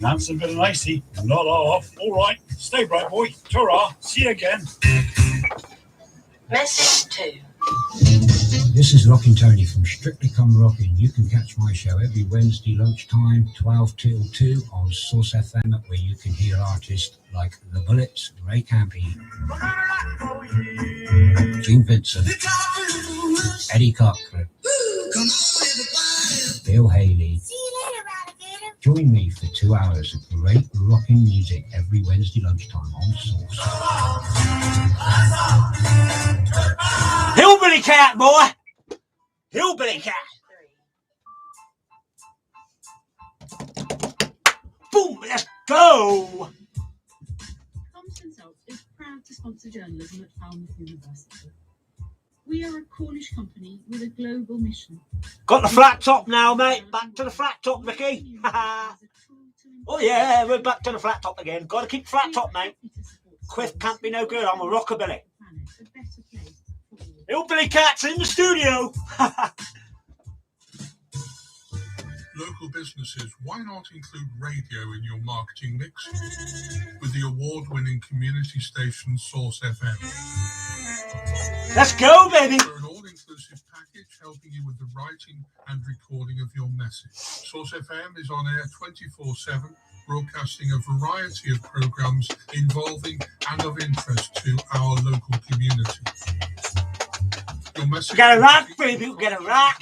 Nancy bit of icy, not off. All right, stay bright, boy. Ta-ra, see you again. Message 2. This is Rockin' Tony from Strictly Come Rockin'. You can catch my show every Wednesday lunchtime, 12 till 2 on Source FM, where you can hear artists like The Bullets, Ray Campy, Gene Vincent, Eddie Cochran, Bill Haley. Join me for 2 hours of great rockin' music every Wednesday lunchtime on Source. Hillbilly cat, boy! Hillbilly cat! Boom! Let's go! Thompson's Health is proud to sponsor journalism at Falmouth University. We are a Cornish company with a global mission. Got the flat top now, mate. Back to the flat top, Mickey. Oh yeah, we're back to the flat top again. Got to keep flat top, mate. Quiff can't be no good. I'm a rockabilly. Hillbilly cat's in the studio. Local businesses, why not include radio in your marketing mix with the award-winning community station Source FM? Let's go, baby. For an all-inclusive package helping you with the writing and recording of your message. Source FM is on air 24/7, broadcasting a variety of programs involving and of interest to our local community. Your message. We got a rock, baby. We got a rock.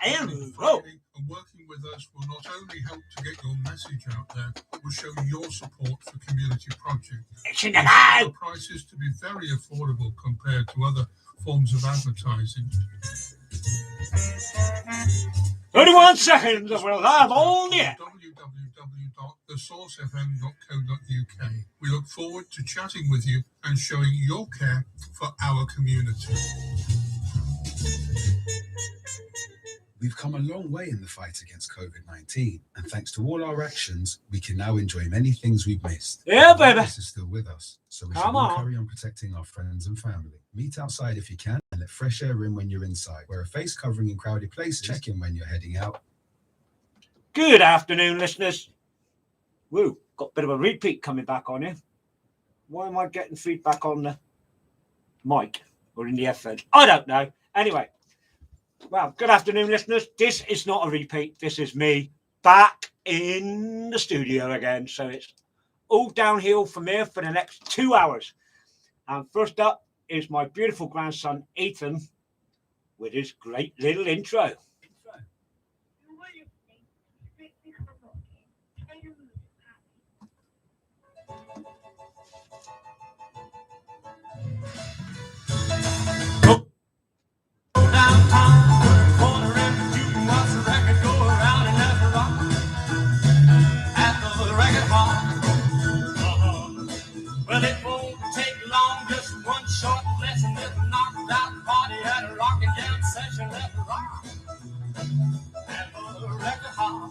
And roll. And working with us will not only help to get your message out there, but will show your support for community projects. It's in the bag. The prices to be very affordable compared to other forms of advertising. 31 seconds and we'll have all year. www.thesourcefm.co.uk. We look forward to chatting with you and showing your care for our community. We've come a long way in the fight against COVID-19, and thanks to all our actions, we can now enjoy many things we've missed. Yeah, baby. This is still with us, so we should all carry on protecting our friends and family. Meet outside if you can, and let fresh air in when you're inside. Wear a face covering in crowded places. Check in when you're heading out. Good afternoon, listeners. Woo, got a bit of a repeat coming back on here. Why am I getting feedback on the mic or in the headphones? I don't know. Anyway. Well, good afternoon, listeners. This is not a repeat. This is me back in the studio again. So it's all downhill from here for the next 2 hours. And first up is my beautiful grandson, Ethan, with his great little intro. Well, it won't take long, just one short lesson. There's a knocked out party at a rockin' jam session. Let the rock at the record hall.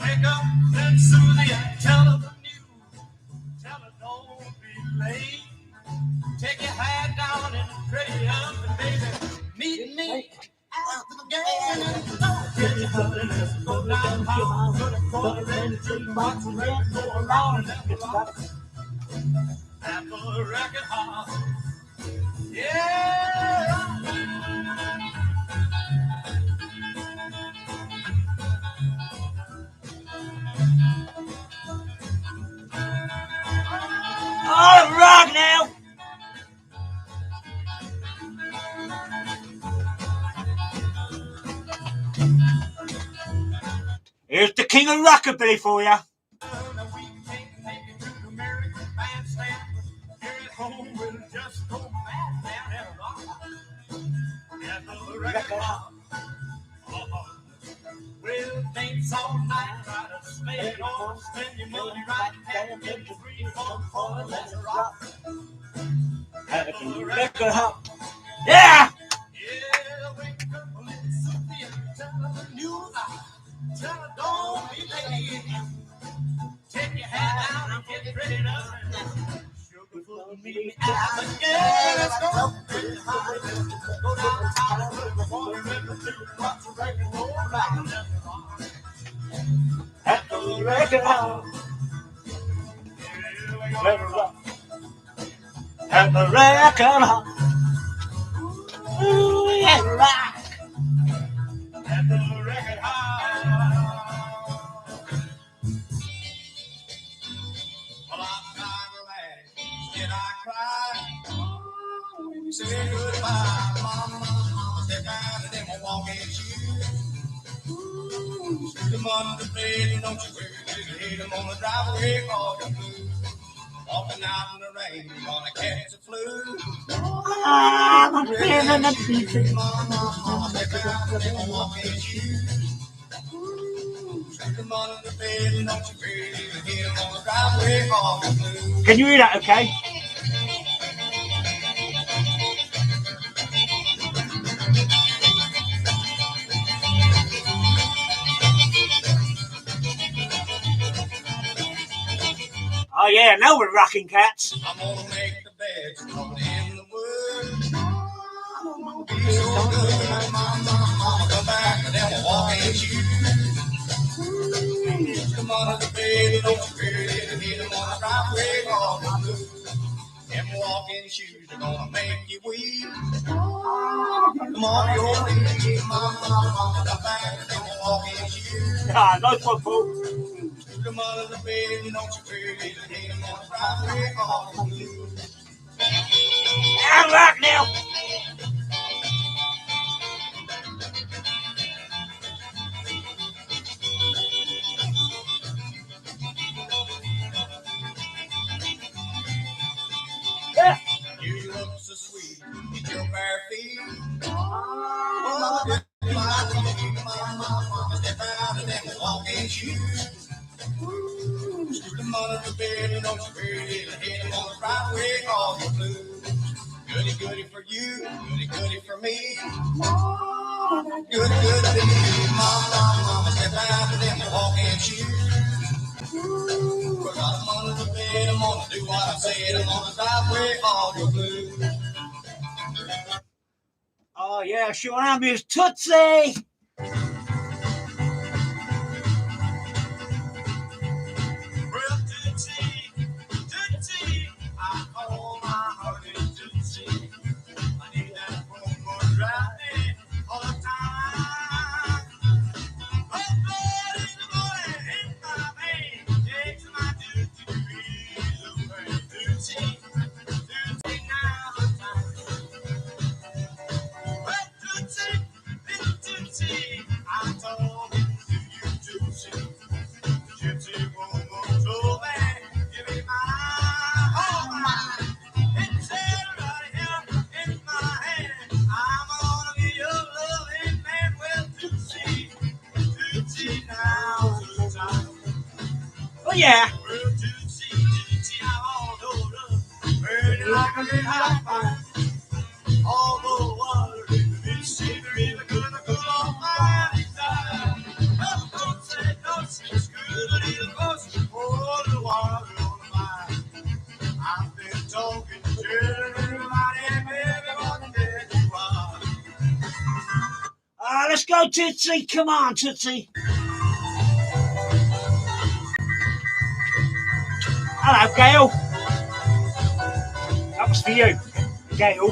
Wake up, then Susie, and tell her the news. Tell her don't be late. Take your hat down and pretty up, and baby, meet me after the game. Get your honey, let's go downtown to the corner and the jukebox and let's go around and let the rock at the record hall. Yeah. All right now. Here's the king of rockabilly for you. Well, thanks all night, try to stay on, spend your money right, and get your free for let's rock. At the record hop. Yeah! Yeah, wake up, little Sophia, tell her the news. Tell her don't be late. Take your hat down and get ready to sugar for me. Yeah, let's go. Go downtown to the corner and the two spots are ready to roll around. At the record hall. Let me rock. At the record hall. Ooh, yeah, rock. At the record hall. Well, I'm tired of that. Did I cry? Say goodbye, mama. Step out of them walking shoes. Shoot them under the bed and don't you worry. Hit them on the driveway for the blues. Walking out in the rain, gonna catch the flu. I'm a feeling the beat. Mama, step out of them walking shoes. Shoot them under the bed and don't you worry. Hit them on the driveway for the blues. Can you hear that okay? Oh yeah, now we're rocking, cats. I'm gonna make the beds out in the woods. Be so good, mama, come back and then we'll walk in shoes. Come under the bed and don't you fear it. Hit them on the driveway for the blues. Them walking shoes are gonna make you weep. Come on, your knees, mama, come back and then we'll walk in shoes. Ah, nice one, Paul. Come under the bed and don't you fear it. Hit them on the driveway for the blues. Yeah, rock now. Yeah. You look so sweet in your bare feet. Oh, just like me, mama, step out of them walking shoes. Scoot them under the bed and don't you fear it. Hit them on the driveway, all the blues. Goody, goody for you, goody, goody for me. Goody, goody for you, mama, step out of them walking shoes. Cause I'm under the bed, I'm gonna do what I said. I'm gonna driveway, all the blues. Oh yeah, sure am. Here's Tootsie. Well, Tootsie, Tootsie, I call my heart in Tootsie. I need that phone for driving all the time. Oh, blood in the morning, in my vein, takes my Tootsie away. Tootsie, Tootsie, now the time. Well, Tootsie, little Tootsie, I'm talking to you, Tootsie. Gypsy woman told me, give me my whole mind. It's right here in my hand. I'm gonna be your loving man. Well, Tootsie, Tootsie, now's the time. Oh yeah. Well, Tootsie, Tootsie, I'm all dolled up, burning like a red hot fire. All the water in the Mississippi River gonna cool off my desire. Well, don't say no, it's good, little ghost, pour the water on the fire. I've been talking to everybody, baby, what the dead you are. Let's go, Tootsie. Come on, Tootsie. Hello, Gail. That was for you, Gail.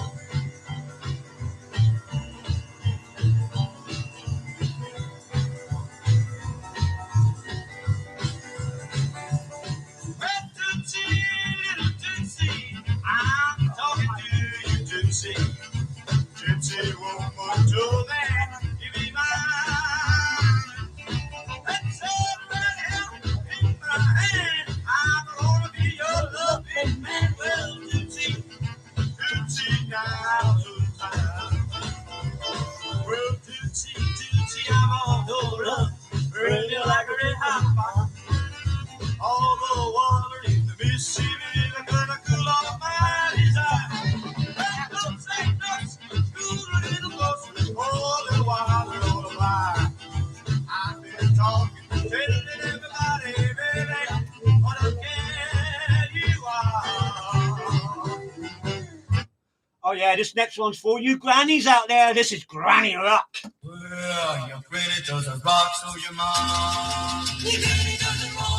Well, Tootsie, little Tootsie, I'm talking to you, Tootsie. Gypsy woman told me, give me mine. Let's hold right here in my hand. I'm gonna be your loving man. Well, Tootsie, Tootsie, now's the time. Well, Tootsie, Tootsie, I'm all dolled up, burning like a red hot fire. All the water in the Mississippi is gonna cool off my desire. Well, don't say no, school little ghost, pour the water on the fire. I've been talking, telling everybody, baby, what a cat you are. Oh yeah, this next one's for you grannies out there. This is Granny Rock. Well, your granny doesn't rock, so your mom. Your granny doesn't rock.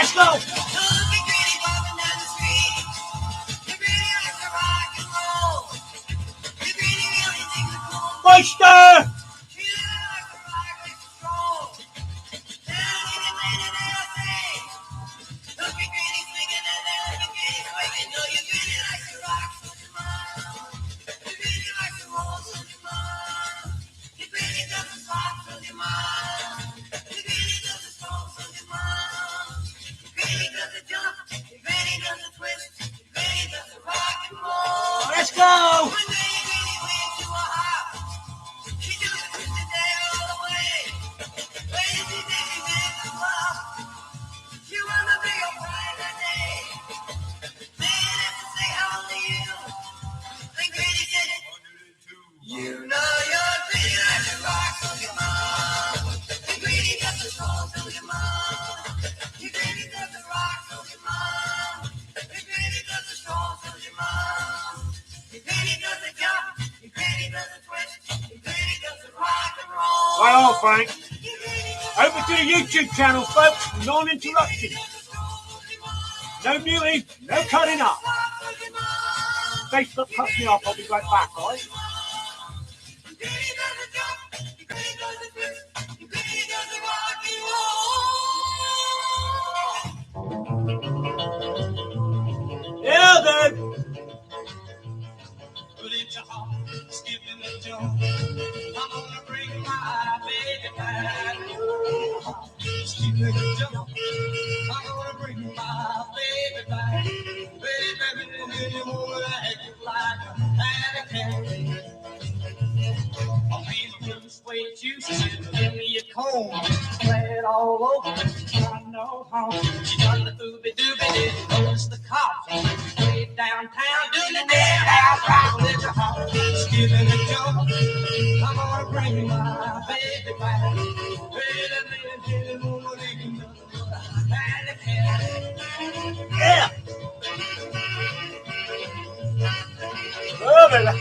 Let's go. Meister! Let's go! You know you're pretty like a rock, so your mom. You really got the soul, so your mom. You really got the rock, so your mom. You really got the soul, so your mom. You really got the jump, you really got the twist, you really got the rock and roll. Right on, Frank. Over to the YouTube channel, folks. Non-interruption. No muting, no cutting up. Facebook cuts me off. I'll be right back, guys. Yeah, then. Skipping the jump. I'm gonna bring my baby back. Skipping the jump. I'm gonna bring my baby back. Baby, you wanna act like a candy. I'll be the blue suede juice. Give me a comb. Play it all over. I know how. She done the doobie doobie. Notice the cops. Way downtown. Doing the dead house. Right with your heart. Skipping the jump. I'm gonna bring my baby back. Yeah. Oh, baby.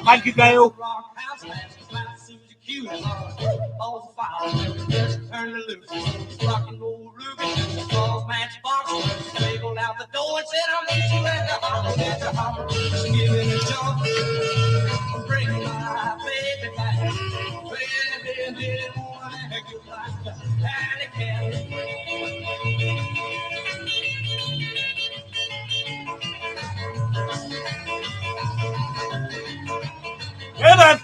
Thank you, Gail. All the fire, just turn the loose. Rock and roll Ruby, balls matchbox. Wiggled out the door and said, I'll meet you at the harbor. Just giving a jump. Bring my baby back. Baby, didn't want to have you like a alley cat. Yeah, man.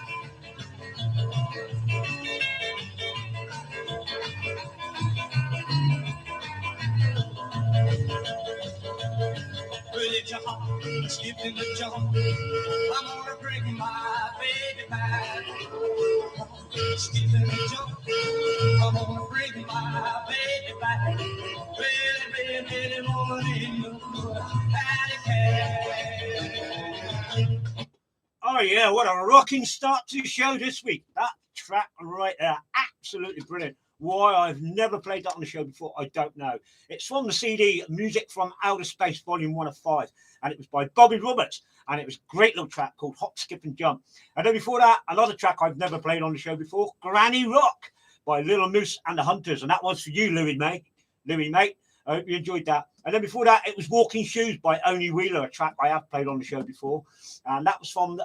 Skipping the jump, I'm gonna bring my baby back. Skipping the jump, I'm gonna bring my baby back. Baby, morning, Oh, yeah, what a rocking start to the show this week. That track right there, absolutely brilliant. Why I've never played that on the show before, I don't know. It's from the CD Music from Outer Space, Volume 1 of 5, and it was by Bobby Roberts, and it was a great little track called Hop, Skip and Jump. And then before that, another track I've never played on the show before, Granny Rock by Little Moose and the Hunters, and that one's for you, Louis, mate. I hope you enjoyed that. And then before that, it was Walking Shoes by Oni Wheeler, a track I have played on the show before. And that was from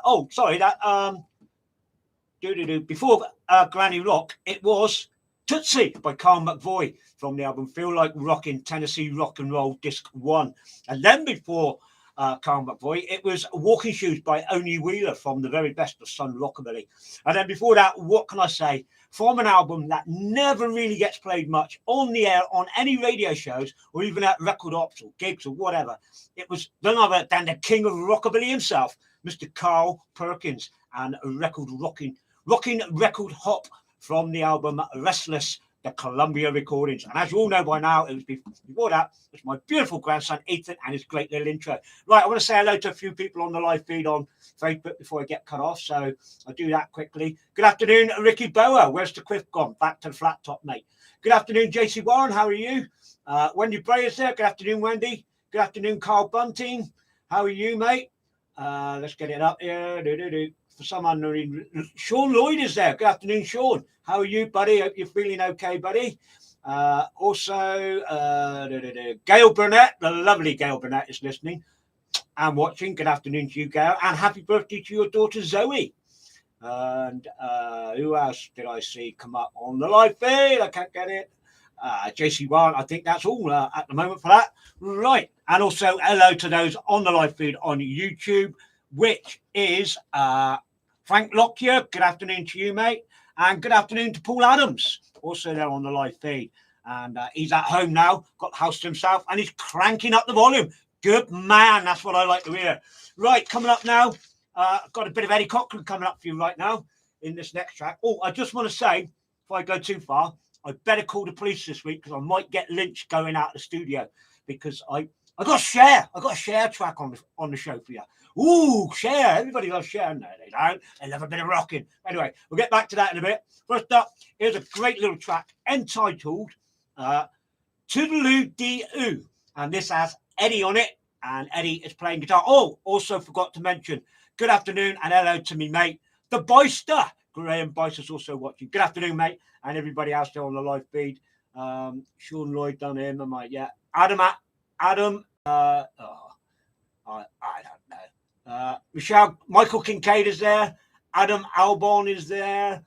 before Granny Rock, it was Tootsie by Carl McVoy from the album Feel Like Rockin' Tennessee Rock and Roll Disc 1. And then before Carl McVoy, it was Walking Shoes by Oni Wheeler from the very best of Sun Rockabilly. And then before that, what can I say? From an album that never really gets played much on the air, on any radio shows, or even at record ops or gigs or whatever. It was none other than the king of rockabilly himself, Mr. Carl Perkins, and a rocking record hop from the album Restless, the Columbia Recordings. And as you all know by now, it was before that, it was my beautiful grandson, Ethan, and his great little intro. Right, I want to say hello to a few people on the live feed on Facebook before I get cut off, so I'll do that quickly. Good afternoon, Ricky Bower. Where's the quiff gone? Back to the flat top, mate. Good afternoon, JC Warren. How are you? Wendy Bray is there. Good afternoon, Wendy. Good afternoon, Carl Bunting. How are you, mate? Let's get it up here. For some unknown, Sean Lloyd is there. Good afternoon, Sean. How are you, buddy? Hope you're feeling okay, buddy. Also, Gail Burnett, the lovely Gail Burnett is listening and watching. Good afternoon to you, Gail. And happy birthday to your daughter, Zoe. And who else did I see come up on the live feed? I can't get it. JC1, I think that's all at the moment for that. Right. And also hello to those on the live feed on YouTube, which is Frank Lockyer. Good afternoon to you, mate. And good afternoon to Paul Adams, also there on the live feed. And he's at home now, got the house to himself, and he's cranking up the volume. Good man. That's what I like to hear. Right. Coming up now. Got a bit of Eddie Cochran coming up for you right now in this next track. Oh, I just want to say, before I go too far, I better call the police this week because I might get lynched going out of the studio because I got a share track on the show for you. Ooh, share. Everybody loves share. No, they don't. They love a bit of rocking. Anyway, we'll get back to that in a bit. First up, here's a great little track entitled Toodaloo Dee Oo. And this has Eddie on it. And Eddie is playing guitar. Oh, also forgot to mention, good afternoon and hello to me, mate. The Boyster. Graham Boyce is also watching. Good afternoon, mate. And everybody else there on the live feed. Sean Lloyd done him. Am I? Yeah. Adam. I don't know. Michael Kincaid is there. Adam Albon is there.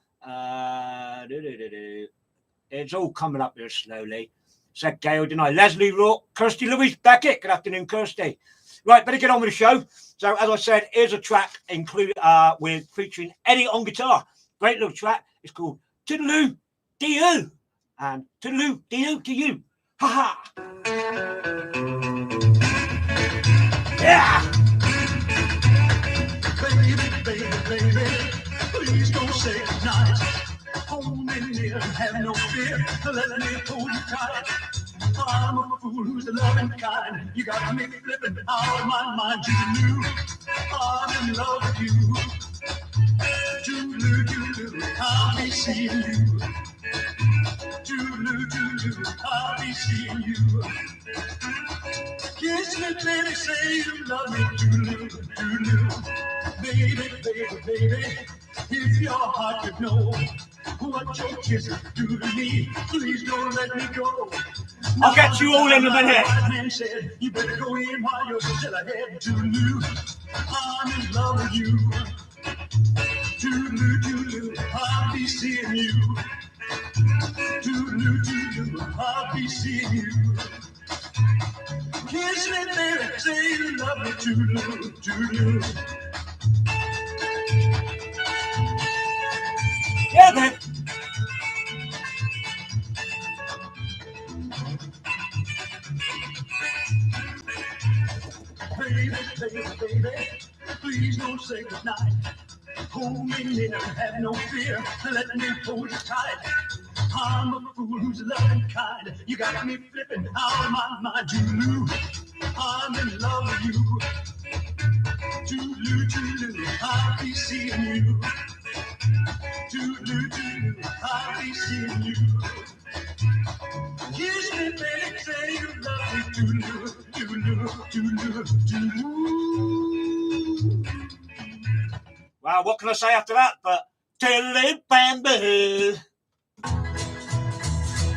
It's all coming up here slowly. Said Gail, didn't I? Leslie Rourke, Kirsty Louise Beckett. Good afternoon, Kirsty. Right, better get on with the show. So, as I said, here's a track with featuring Eddie on guitar. Great little track. It's called Toodaloo Dee Oo. And Toodaloo Dee Oo to you. Ha ha. Yeah. Baby, please don't say goodnight. Hold me near and have no fear. Let me hold you tight. I'm a fool who's a loving kind. You got me flipping out of my mind. You knew I'm in love with you. Toodaloo, I'll be seeing you. Toodaloo, I'll be seeing you. Kiss me, baby, say you love me. Toodaloo. Baby, if your heart could know what your kisses do to me, please don't let me go. I'll get you all in a minute. Man said, you better go in while you're still ahead. Toodaloo, I'm in love with you. Toodaloo, I'll be seeing you. Toodaloo, I'll be seeing you. Kiss me, baby, say you love me. Toodaloo. Yeah, man. Baby, please don't say goodnight. Hold me near, have no fear. Let me hold you tight. I'm a fool who's loving kind. You got me flipping out of my mind. Toodaloo, I'm in love with you. Toodaloo, I'll be seeing you. Toodaloo, I'll be seeing you. Kiss me, baby, say you love me. Toodaloo. Well, what can I say after that? But Toodaloo Bamboo.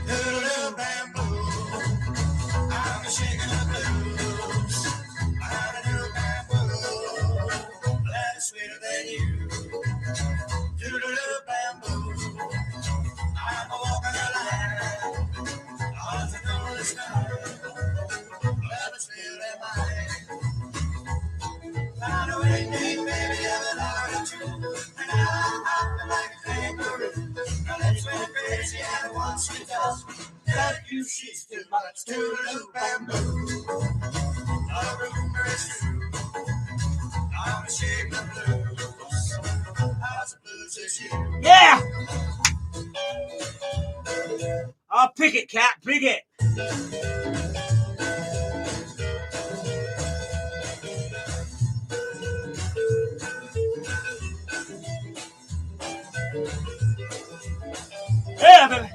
Toodaloo bamboo, I'm shaking the blues. I'm a new bamboo, that's sweeter than you. Toodaloo bamboo, I'm a walking the line. Odds are going to sky, love is still in mine. Find a way, baby, I'm loving you. And I'm like a kangaroo. My lips went crazy and once she does that you, she's too much. Toodaloo bamboo, a rumor is true. I'm a shade of blues. How's the blues is you? Yeah. Oh, pick it, cat, pick it. Yeah, baby.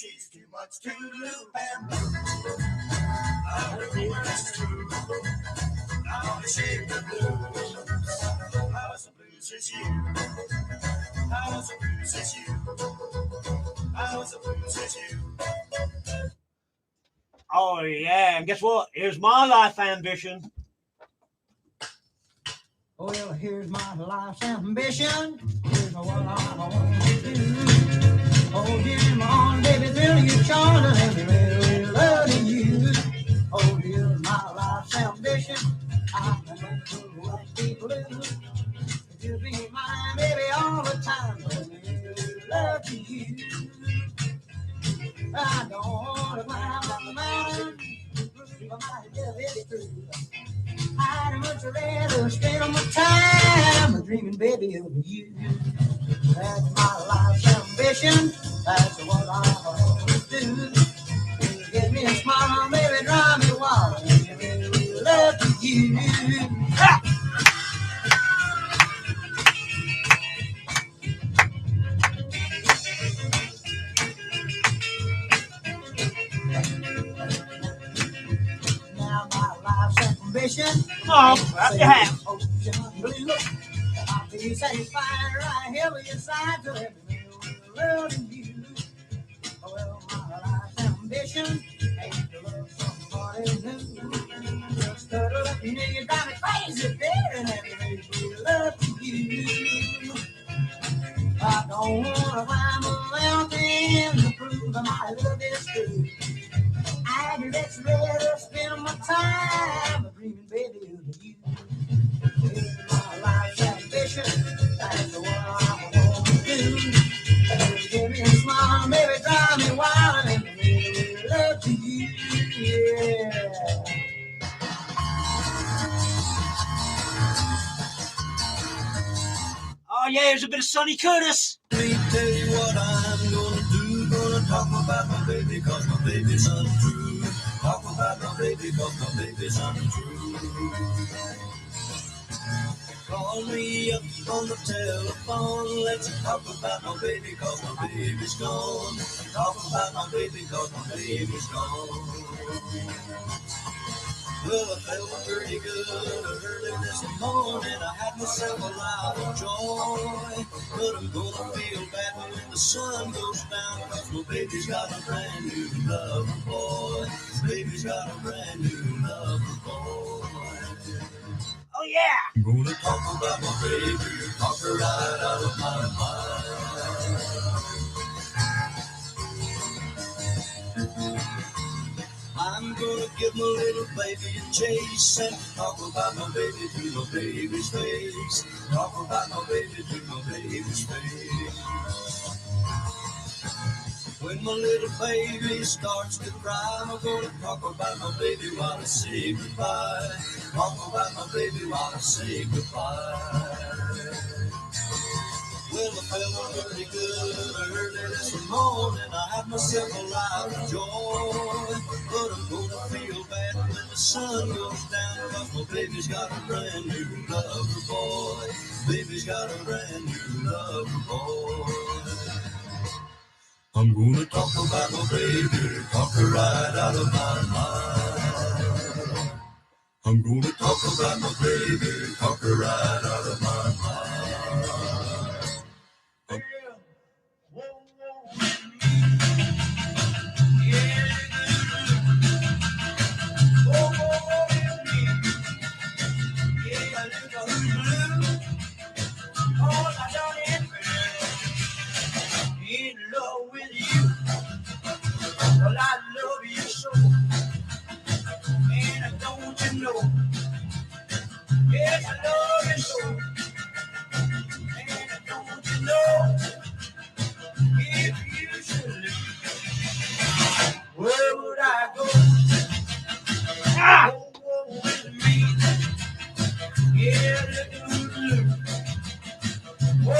she's too much to loop and blue. I know it's true. Now to shake the blues. House of blues is you. House of blues is you. House of blues is you. Oh, yeah, and guess what? Here's my life ambition. Well, here's my life's ambition. Here's what I want to do. Oh, Jim, on, baby, thrill you, Charlie, let me really loving you. Oh, here's my life's ambition. I'm going to like people do. You'll be mine, baby, all the time. Let me really love you. I don't want to climb up the mountain. I might love it through. I'd much rather spend all my time dreaming, baby, of you. That's my life's ambition. That's what I want to do. Give me a smile, baby, drive me wild. Give me love to you. Ha! Now my life's ambition. Oh, clap your hands. I'll be satisfied right here with your side to every world in you. Well, my life's ambition ain't to love somebody new. Just cuddle up and you drive me crazy, baby, and every love to you. I don't want to climb a mountain to prove that my love is true. I'd just rather spend my time dreaming, baby, of you. It's my life's ambition. That's what I want to do. Give me a smile, baby, drive me wild, and really love to you. Yeah. Oh, yeah, here's a bit of Sonny Curtis. Let me tell you what I'm gonna do. Gonna talk about my baby, cause my baby's untrue. Talk about my baby, cause my baby's untrue. Call me up on the telephone. Let's talk about my baby, cause my baby's gone. Talk about my baby, cause my baby's gone. Well, I felt pretty good early this morning. I had myself a lot of joy. But I'm gonna feel bad when the sun goes down, cause my baby's got a brand new lover boy. Baby's got a brand new lover boy. Oh, yeah. I'm gonna talk about my baby, talk her right out of my mind. I'm gonna give my little baby a chase and talk about my baby to my baby's face. Talk about my baby to my baby's face. When my little baby starts to cry, I'm gonna talk about my baby while I say goodbye. Talk about my baby while I say goodbye. Well, I felt pretty good early this morning. I had myself a lot of joy. But I'm gonna feel bad when the sun goes down, cause my baby's got a brand new lover boy. Baby's got a brand new lover boy. I'm gonna talk about my baby, talk her right out of my mind. I'm gonna talk about my baby, talk her right out of my mind. In love with you. Well, I love you so. And don't you know? Yes, I love you so. And don't you know? If you should leave, where would I go? Go with me. Yeah, look. Go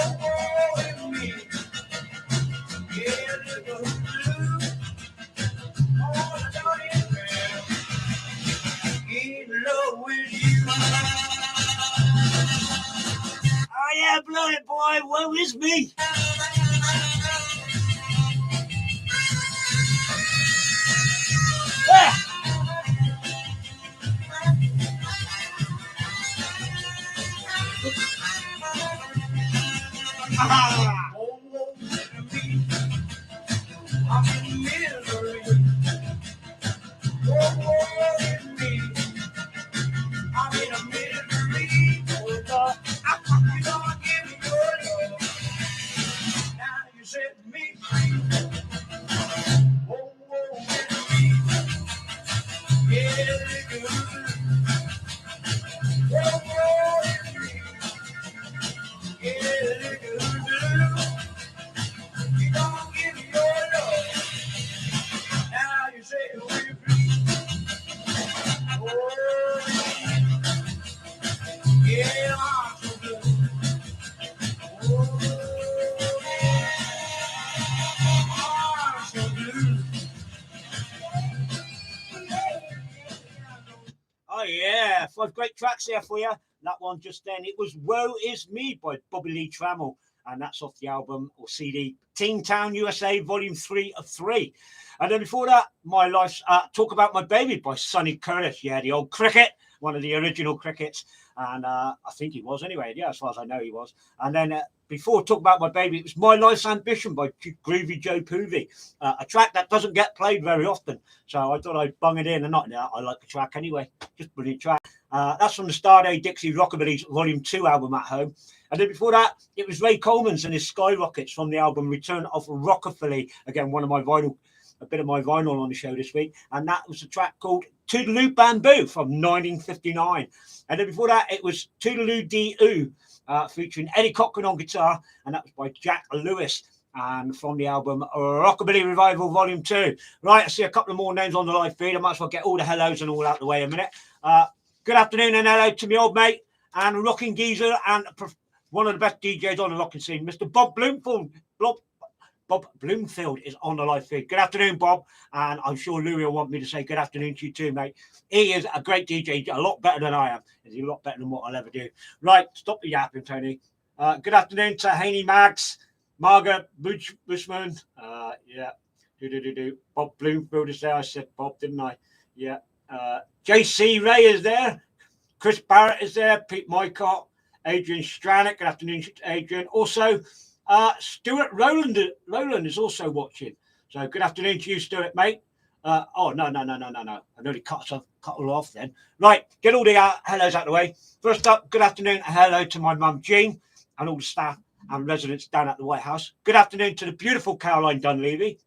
with me. Yeah, look. In love with you. Oh, yeah, blow it, boy. Woe is me. I'm in misery. Oh, it's me. I'm in a misery. Oh, Lord, I thought you gonna give me your love. Now you set me free. Oh, it's me. Yeah, it's good. Oh, it's me. Yeah, it's good. You gonna give me your love. Now you say we're free. Oh, yeah, I'm so good. Oh, I'm so good. Oh yeah, 5 great tracks there for you. That one just then, it was Woe Is Me by Bobby Lee Trammell, and that's off the album or CD Teen Town USA Volume 3 of 3. And then before that, My Life's Talk About My Baby by Sonny Curtis. Yeah, the old cricket, one of the original crickets. And I think he was anyway. Yeah, as far as I know he was. And then before Talk About My Baby, it was My Life's Ambition by Groovy Joe Poovey. A track that doesn't get played very often. So I thought I'd bung it in. And not now, I like the track anyway. Just brilliant track. That's from the Starday Dixie Rockabilly's Volume 2 album At Home. And then before that, it was Ray Coleman's and his Skyrockets from the album Return of Rockabilly. Again, a bit of my vinyl on the show this week. And that was a track called Toodaloo Bamboo from 1959. And then before that, it was Toodaloo Dee-Oo, featuring Eddie Cochran on guitar. And that was by Jack Lewis. And from the album Rockabilly Revival Volume 2. Right, I see a couple of more names on the live feed. I might as well get all the hellos and all out the way in a minute. Good afternoon and hello to my old mate and rocking geezer and one of the best DJs on the rocking scene, Mr. Bob Bloomfield. Bob Bloomfield is on the live feed. Good afternoon, Bob. And I'm sure Louis will want me to say good afternoon to you too, mate. He is a great DJ, a lot better than I am. He's a lot better than what I'll ever do. Right, stop the yapping, Tony. Good afternoon to Haney Mags, Margaret Bushman. Yeah. Bob Bloomfield is there. I said Bob, didn't I? Yeah. JC Ray is there. Chris Barrett is there. Pete Mycott. Adrian Stranick. Good afternoon, Adrian. Also, Stuart Rowland is also watching. So good afternoon to you, Stuart, mate. No. I nearly cut all off then. Right, get all the hellos out of the way. First up, good afternoon and hello to my mum, Jean, and all the staff and residents down at the White House. Good afternoon to the beautiful Caroline Dunleavy.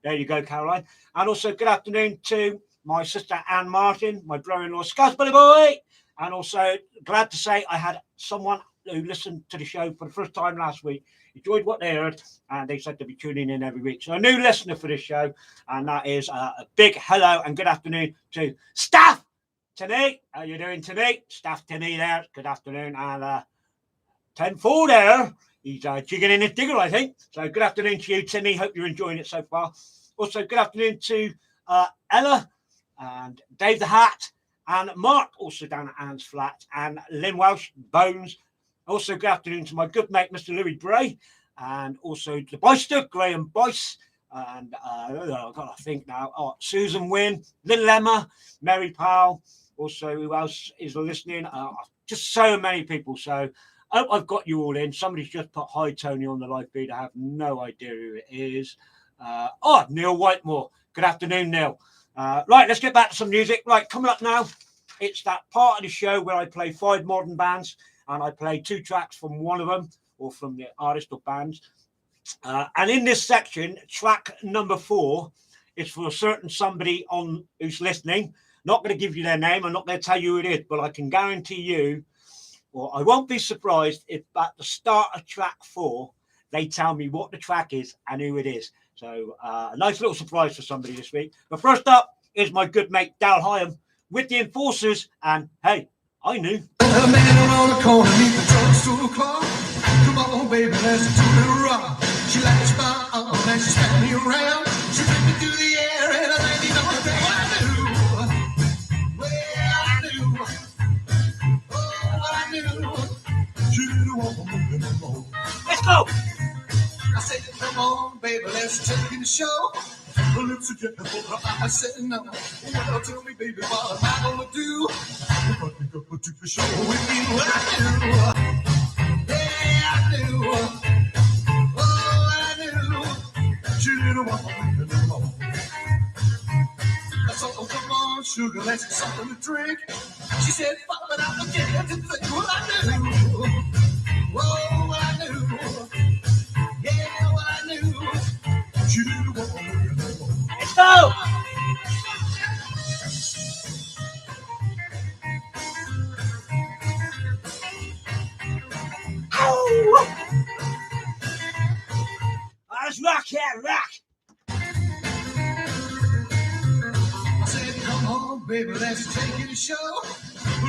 There you go, Caroline. And also good afternoon to my sister Anne Martin, my brother-in-law, Scouse Billy Boy. And also glad to say I had someone who listened to the show for the first time last week, enjoyed what they heard, and they said to be tuning in every week. So a new listener for this show, and that is a big hello and good afternoon to Staff Timmy. How you doing, Timmy? Staff Timmy there. Good afternoon. And 10-4 there. He's jigging in his digger, I think. So good afternoon to you, Timmy. Hope you're enjoying it so far. Also, good afternoon to Ella and Dave the Hat and Mark, also down at Anne's flat, and Lynn Welsh, Bones. Also, good afternoon to my good mate, Mr. Louis Bray, and also the Boyster, Graham Boyce, and I've got to think now, Susan Wynn, Little Emma, Mary Powell, also who else is listening? Just so many people. So I hope I've got you all in. Somebody's just put hi, Tony, on the live feed. I have no idea who it is. Neil Whitemore. Good afternoon, Neil. Right, let's get back to some music. Right, coming up now, it's that part of the show where I play 5 modern bands, and I play 2 tracks from one of them, or from the artist or bands. And in this section, track number 4 is for a certain somebody on who's listening. Not going to give you their name. I'm not going to tell you who it is, but I can guarantee you, or I won't be surprised if at the start of track 4, they tell me what the track is and who it is. So a nice little surprise for somebody this week. But first up is my good mate, Dal Hyam, with the Enforcers, and hey, I knew. A man around the corner neath the drugstore clock. Come on, baby, let's do the rock. She likes my arm and she spun me around. She took me through the air and I landed on the thing I knew. Well, I knew. Oh, I knew. She didn't want to move no more. Let's go. I said, come on, baby, let's take it to show. Her lips are getting full, her eyes said no. Well, tell me, baby, what am I gonna do? If I think I do the show with you, I knew. Yeah, I knew. Oh, I knew. She didn't want me sugar, let's get something to drink. She said, but I forget to think what I knew. Whoa, what I knew. Yeah, what I knew. She didn't want me anymore. Let's go! Let's rock that rock. I said, come on, baby, let's take it a show.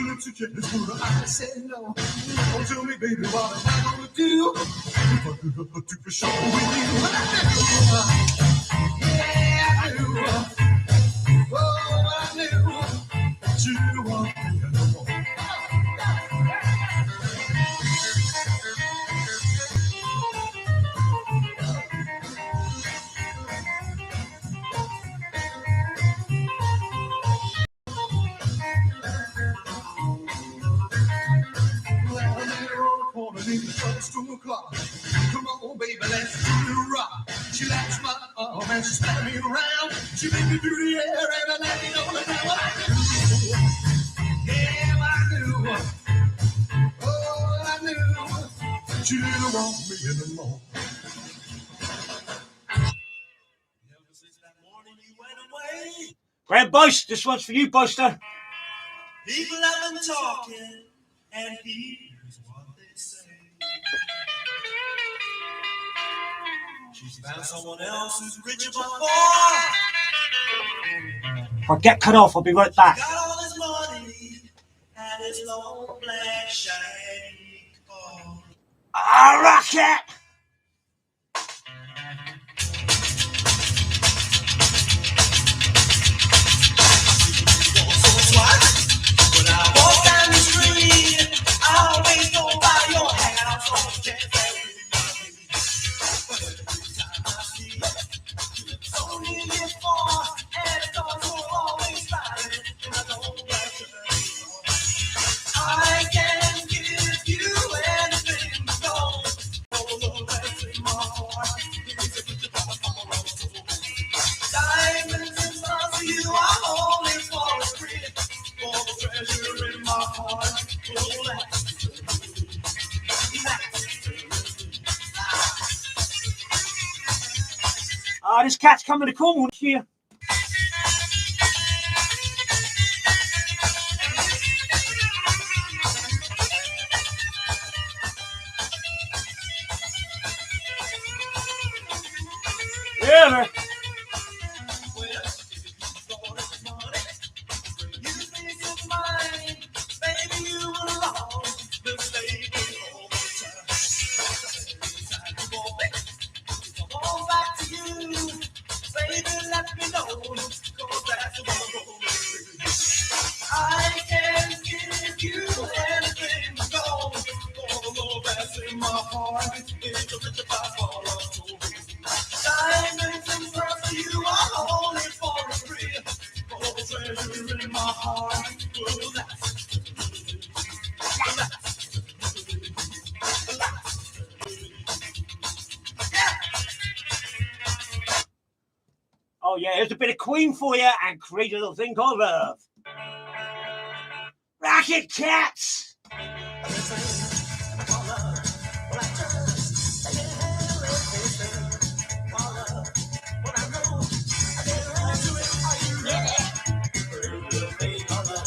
Let's get this food. I said no. Don't tell me, baby, what am I gonna do? If I could do for show with you. What I knew. Yeah, I knew. Oh, I knew. She didn't want me anymore. It's 2 o'clock. Come on, baby, let's do the rock. She latched my arm and she spun me around. She made me do the air and I landed on the ground. What I knew. Yeah, what I knew. Oh, I knew. She didn't want me anymore. Ever since that morning you went away. Grand Boast, this one's for you, Boaster. People have been talking and here's what they say. She's found someone else who's richer before. If I get cut off, I'll be right back. Got all his money and his long black shiny car. I'll rock it! When I walk down the street, I always go by your house. Oh, can't I can give you anything you want. Oh, that's in my heart. Diamonds and stars, you are only for free. For the treasure in my heart. Oh, This cat's coming to Cornwall this year. Yeah, man. I can give you anything you want. For the love that's in my heart, it's the rich if I fall off. Diamonds and pearls, you are only for free. For the treasure in my heart, well, Oh yeah, here's a bit of Queen for you and crazy little thing called love. Racket Cats!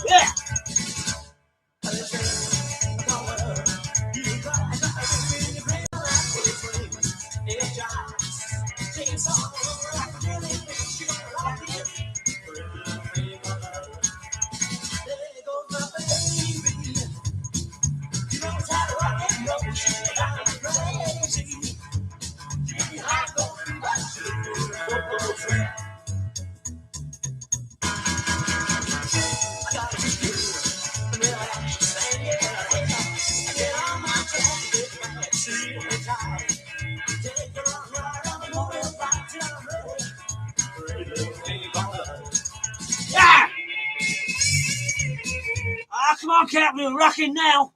Yeah! Yeah! Ah, come on, Cat, we're rocking now.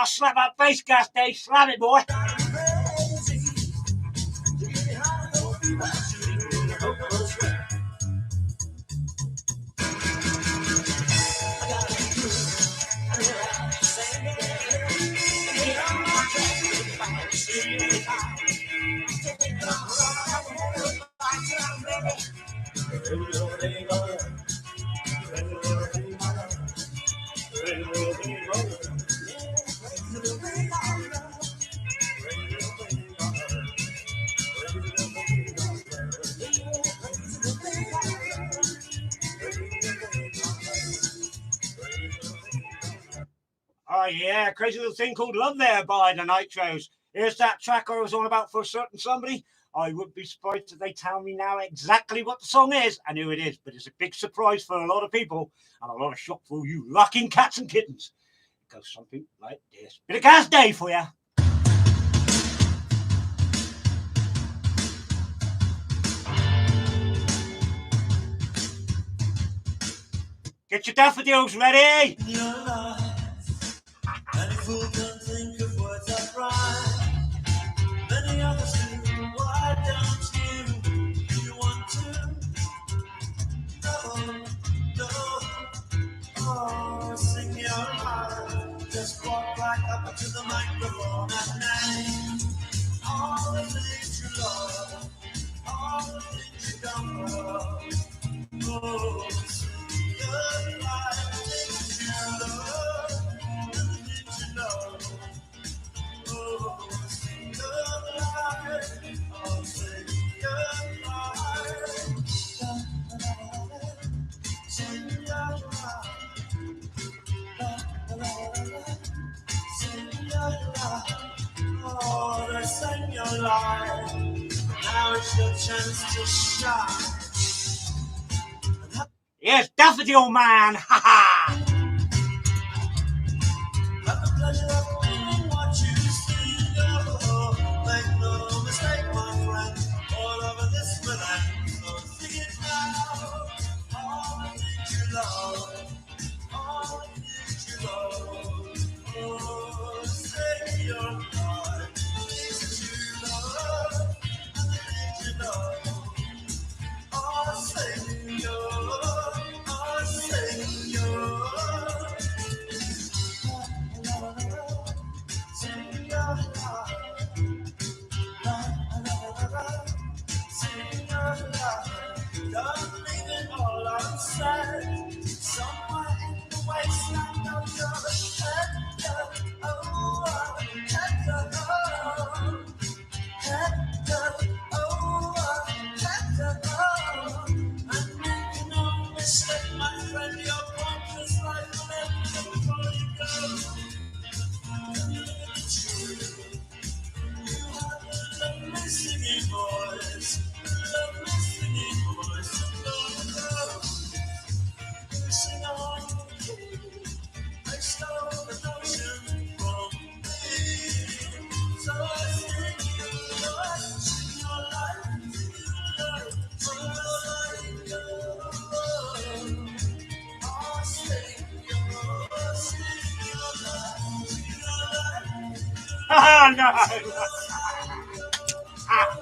slap that bass, gas day. Slam it, boy. Oh, yeah, crazy little thing called Love There by the Nitros. Here's that track I was on about for a certain somebody. I would be surprised if they tell me now exactly what the song is and who it is, but it's a big surprise for a lot of people and a lot of shock for you rocking cats and kittens. It goes something like this. Bit of gas day for you. Get your daffodils ready. Your life, and a fool can think of words that rhyme. Many others do. Why don't you? Do you want to? No. Oh, sing your heart. Just walk right up to the microphone and name all the things you love, all the things you don't love. Oh, sing your life, things you love, the things you know. Oh, sing your life, oh, sing your life. Sing your life. Sing your life. Oh, they sang your life. Now it's your chance to shine. Yes, Daffodil Man. Ha ha. Have the pleasure of being what you see. Oh, make no mistake, my friend. All over this land. So sing it now. All the things you love. All the things you love. Oh, sing your life. Things you love. And the things you love. Oh, sing your. Oh, sing your. Sing your life. Sing your life. Don't leave it all unsaid. Somewhere in the wasteland of your head, oh, head, oh, head, oh, and make no mistake, my friend, your point is right before you go. You have a lovely singing voice, lovely singing voice, you sing on the key, I stole the notion from me, so I sing your life, sing your life, sing your life, oh, sing your life, sing your life. Ah, no. Ah.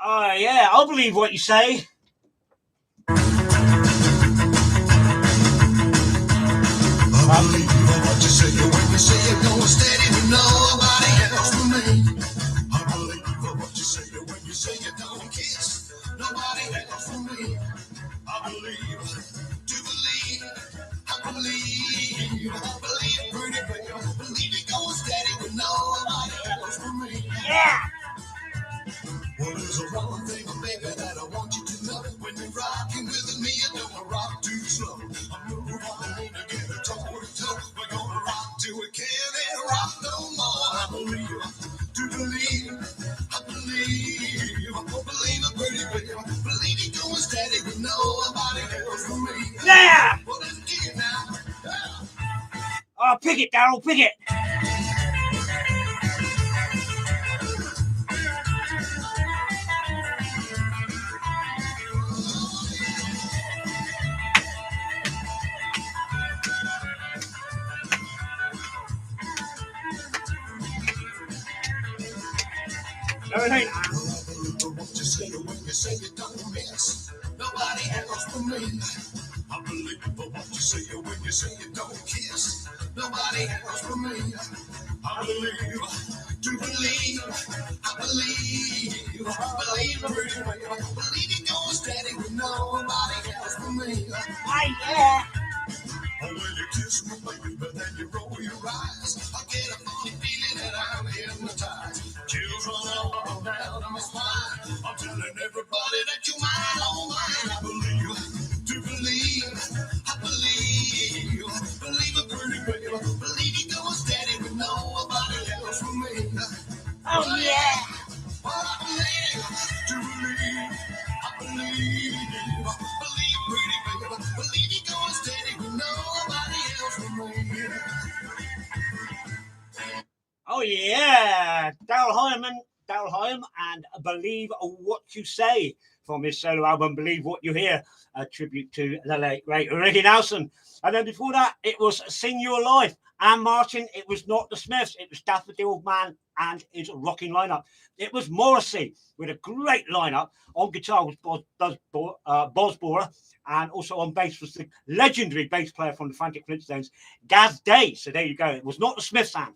Oh, yeah, I'll believe what you say. I believe what you say when you say you're going steady with nobody else for me. I believe what you say when you say you don't kiss nobody else for me. I believe, to believe, I believe. Pick it, Daryl, pick it. No, it ain't. What you say when you say you don't miss. Nobody else for me. Unbelievable what you say when you say you don't kiss. Nobody else for me. I believe, to believe, I believe, believe, believe it goes steady with nobody else for me. Yeah. Oh, when you kiss me, baby, but then you roll your eyes, I get a funny feeling that I'm hypnotized. Chills run all down my spine. I'm telling everybody that you're mine, oh mine. I believe, to believe, I believe, believe it pretty baby, believe it goes steady with nobody else for me. Oh, yeah. But I believe, to believe, I believe, pretty baby, believe it goes steady with nobody else for me. Oh, yeah. Daryl Hyam, and Believe What You Say from his solo album, Believe What You Hear, a tribute to the late, great Ricky Nelson. And then before that, it was Sing Your Life. And Martin, it was not the Smiths, it was Daffodil Man and his rocking lineup. It was Morrissey with a great lineup. On guitar was Boz Borer, and also on bass was the legendary bass player from the Frantic Flintstones, Gaz Day. So there you go. It was not the Smiths, Anne.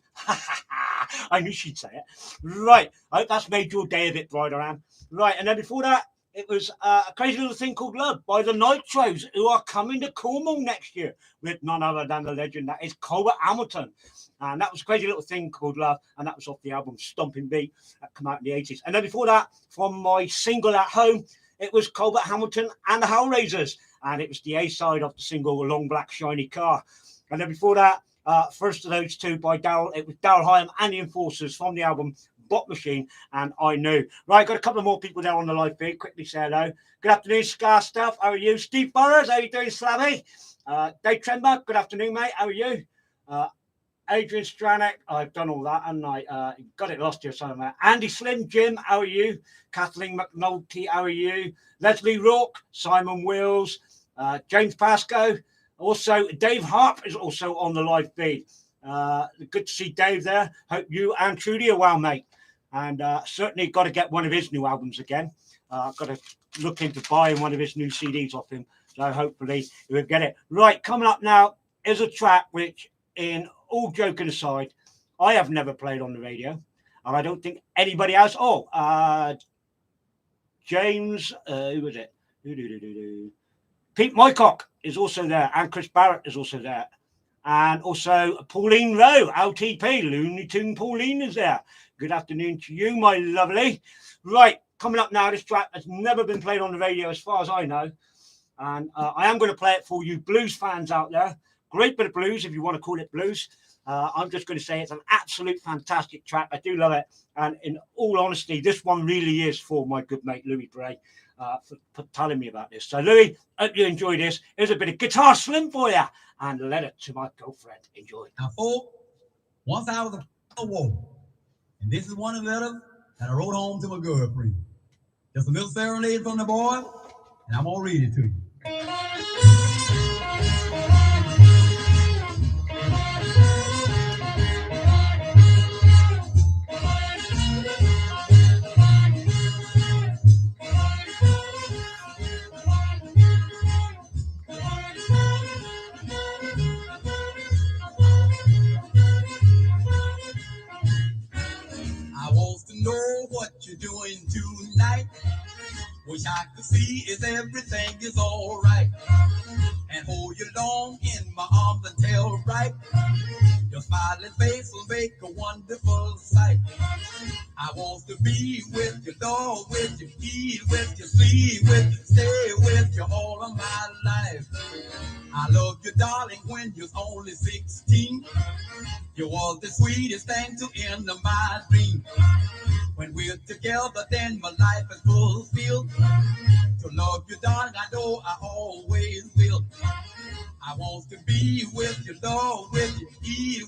I knew she'd say it. Right. I hope that's made your day a bit brighter, Anne. Right. And then before that, it was a crazy little thing called Love by the Nitros, who are coming to Cornwall next year with none other than the legend that is Colbert Hamilton. And that was a crazy little thing called Love, and that was off the album Stomping Beat that came out in the 80s. And then before that, from my single At Home, it was Colbert Hamilton and the Hellraisers, and it was the A-side of the single Long Black Shiny Car. And then before that, first of those two by Daryl, it was Daryl Hyam and the Enforcers from the album Bot Machine and I Knew. Right, got a couple of more people there on the live feed. Quickly say hello. Good afternoon, Scar Stuff. How are you? Steve Burrows, how are you doing, Slammy? Dave Trember, good afternoon, mate. How are you? Adrian Stranek, I've done all that, and I got it lost here somewhere. Andy Slim, Jim, how are you? Kathleen McNulty, how are you? Leslie Rourke, Simon Wills, James Pascoe. Also, Dave Harp is also on the live feed. Good to see Dave there. Hope you and Trudy are well, mate. And certainly got to get one of his new albums again. Got to look into buying one of his new CDs off him. So hopefully we'll get it. Right, coming up now is a track which, in all joking aside, I have never played on the radio. And I don't think anybody else. James, who was it? Pete Mycock is also there. And Chris Barrett is also there. And also Pauline Rowe, LTP, Looney Tune Pauline is there. Good afternoon to you, my lovely. Right, coming up now, this track has never been played on the radio as far as I know. And I am going to play it for you blues fans out there. Great bit of blues, if you want to call it blues. I'm just going to say it's an absolute fantastic track. I do love it. And in all honesty, this one really is for my good mate, Louis Bray, for telling me about this. So, Louis, hope you enjoy this. Here's a bit of Guitar Slim for you. And Letter to My Girlfriend. Enjoy. Now, folks, once I was a war, and this is one of the letters that I wrote home to my girlfriend. Just a little serenade from the boy, and I'm going to read it to you. I want to know what you're doing tonight. Wish I could see if everything is all right. And hold you long in my arms and tell right. Your smiling face will make a wonderful sight. I want to be with you, dog, with you, eat with you, sleep with you, stay with you all of my life. I love you, darling, when you're only 16. You was the sweetest thing to end of my dream. When we're together, then my life is fulfilled. To love you, darling, I know I always will. I want to be with you, Lord, with you, eat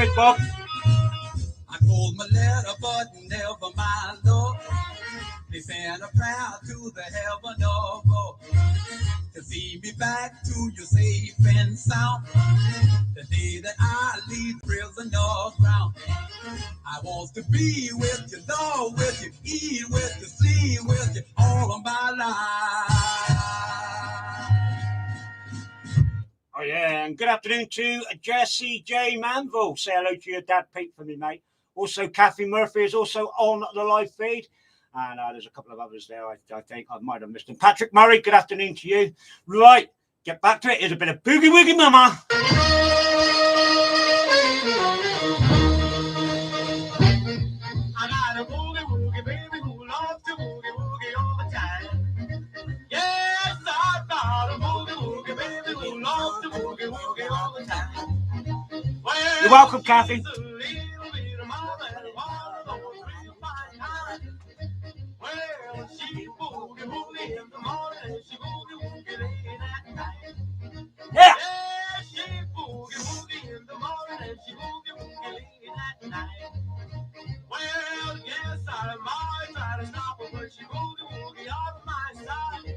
Big Bob. I called my letter, but never my love. They sent a prayer to the heaven above to see me back to you safe and sound. The day that I leave prison ground, I want to be with you, love with you, eat with you, sleep with you all of my life. Oh yeah, and good afternoon to Jesse J. Manville. Say hello to your dad, Pete, for me, mate. Also, Kathy Murphy is also on the live feed. And there's a couple of others there. I think I might have missed them. Patrick Murray, good afternoon to you. Right, get back to it. Here's a bit of Boogie Woogie Mama. I got a boogie woogie baby who loves to boogie woogie all the time. Yes, I got a boogie woogie baby who loves to boogie woogie all the time. Well, you're welcome, Kathy. She's a little bit of mama and one of those real fine times. Well, she boogie woogie in the morning and she boogie woogie late at night. Yeah. She boogie woogie in the morning and she boogie woogie late at night. Well, yes, I might try to stop her, but she boogie woogie off my side.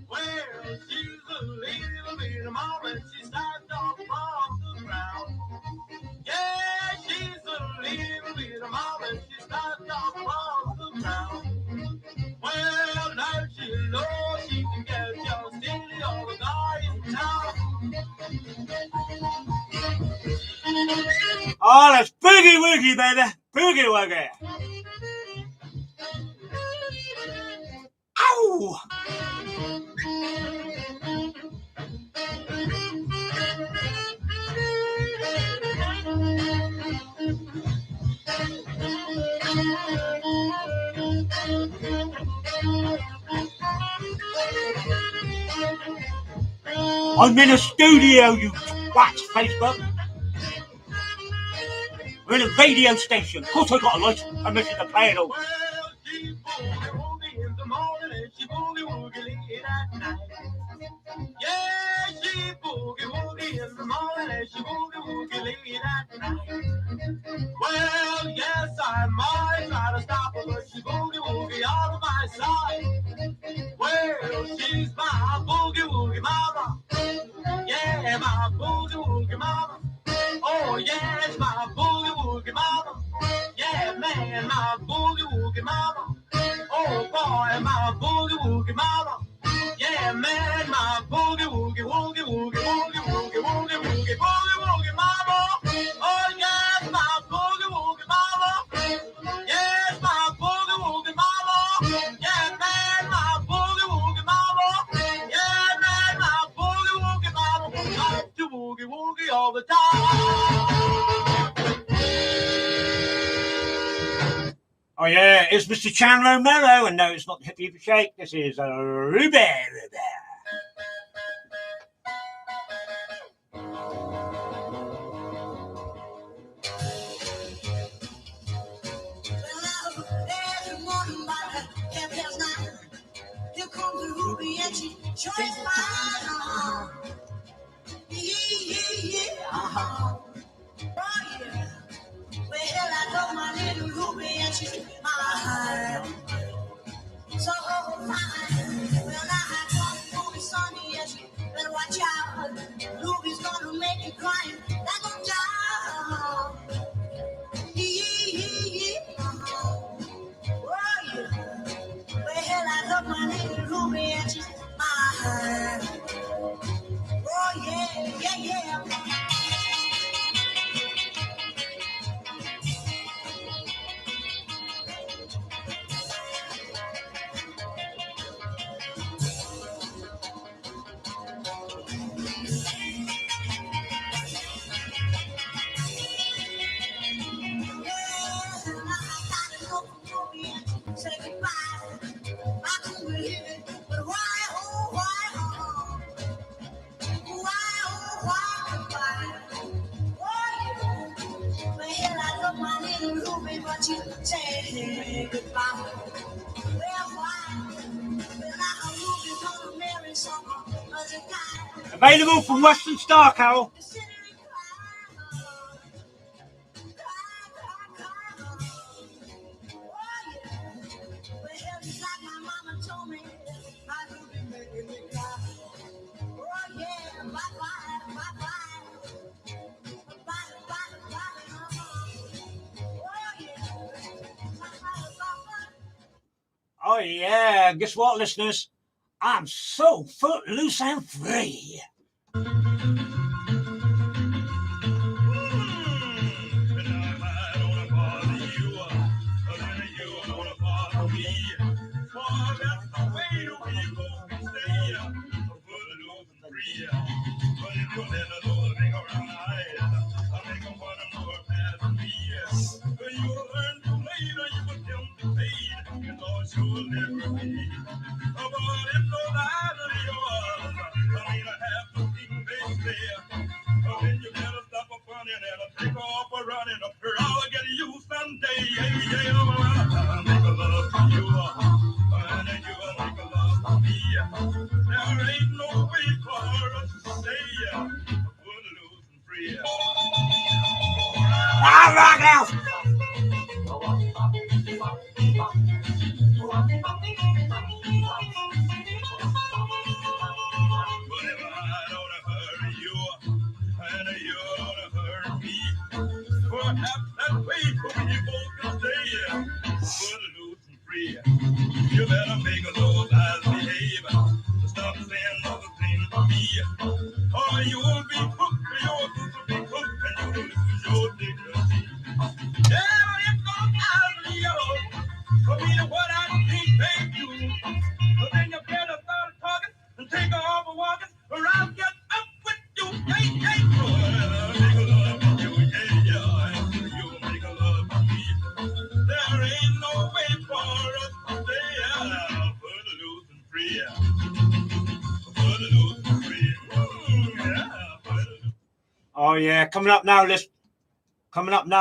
Well, she's a little bit of mama and she starts off from the ground. Yeah, she's a little bit of mama and she starts off from the ground. Well, now she knows she can get just any other guy in town. Oh, that's Boogie Woogie, baby. Boogie Woogie. Ow! I'm in a studio, you twats, Facebook. We're in a radio station. Of course I got a license permission to play it all. Well, she boogie woogie in the morning and she boogie woogie late at night. Yeah, she boogie woogie in the morning and she boogie woogie late at night. Well, yes, I might try to stop her, but she boogie woogie out of my sight. Well, she's my boogie woogie mama. Yeah, my boogie woogie mama. Oh, yes, my boogie woogie mama. Yeah, man, my boogie woogie mama. Oh, boy, my boogie woogie mama. Yeah, man, my boogie woogie woogie woogie woogie woogie woogie woogie boogie woogie mama. Oh, yes, my boogie woogie mama. Yes, my boogie woogie mama. Yeah, man, my boogie woogie mama. Yeah, man, my boogie woogie mama. Love to boogie woogie all the time. Oh yeah, it's Mr. Chandler Mello, and no, it's not the Hippie Hippie Shake. This is Ruby. Every morning by the half-past 9, here comes the Ruby and she sure is fine. Yeah. Oh, yeah. Well, I love my little Ruby and she's mine. So fine. Well, I told Ruby Sonny and she better watch out. Ruby's gonna make you cry like a child. Yeah. Oh, yeah. Well, I love my little Ruby and she's mine. Oh, yeah. Say goodbye. I couldn't believe it, but why, oh, why, oh, why, oh, why, oh, yeah. Well, I love my little Ruby, but you say goodbye. Well, why? Well, I'm Ruby, gonna marry someone other guy. Available from Western Star, Carol. Oh, yeah. Guess what, listeners? I'm so footloose and free. There ain't no way for us to stay footloose and free. All right now. But if I don't hurry you, and you don't hurt me, perhaps that way for we both can stay footloose and free. You better make those eyes behave. Stop saying other things to me, or you will be cooked, your food will be cooked, and you will lose your dignity. Yeah, if those eyes are yours, for me to what I think they do, but then you better start talking and take off walking, or I'll get up with you. Hey, hey, make love to you, yeah, yeah, you make love to me. There ain't no way for us to stay footloose and free. Footloose and free. Yeah, footloose. Oh, yeah. Coming up now,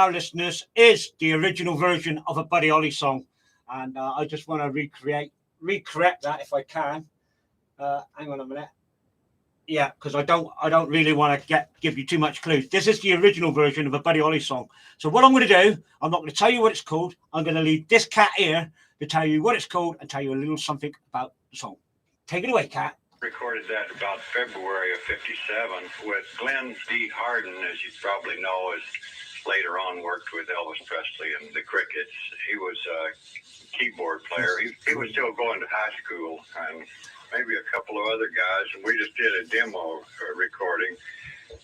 listeners, is the original version of a Buddy Holly song. And I just want to recorrect that if I can. Hang on a minute. Yeah, because I don't really want to give you too much clues. This is the original version of a Buddy Holly song. So what I'm going to do, I'm not going to tell you what it's called. I'm going to leave this cat here to tell you what it's called and tell you a little something about the song. Take it away, Cat. Recorded that about February of '57 with Glenn D. Hardin, as you probably know, is later on worked with Elvis Presley and the Crickets. He was a keyboard player. He was still going to high school, and maybe a couple of other guys, and we just did a demo recording.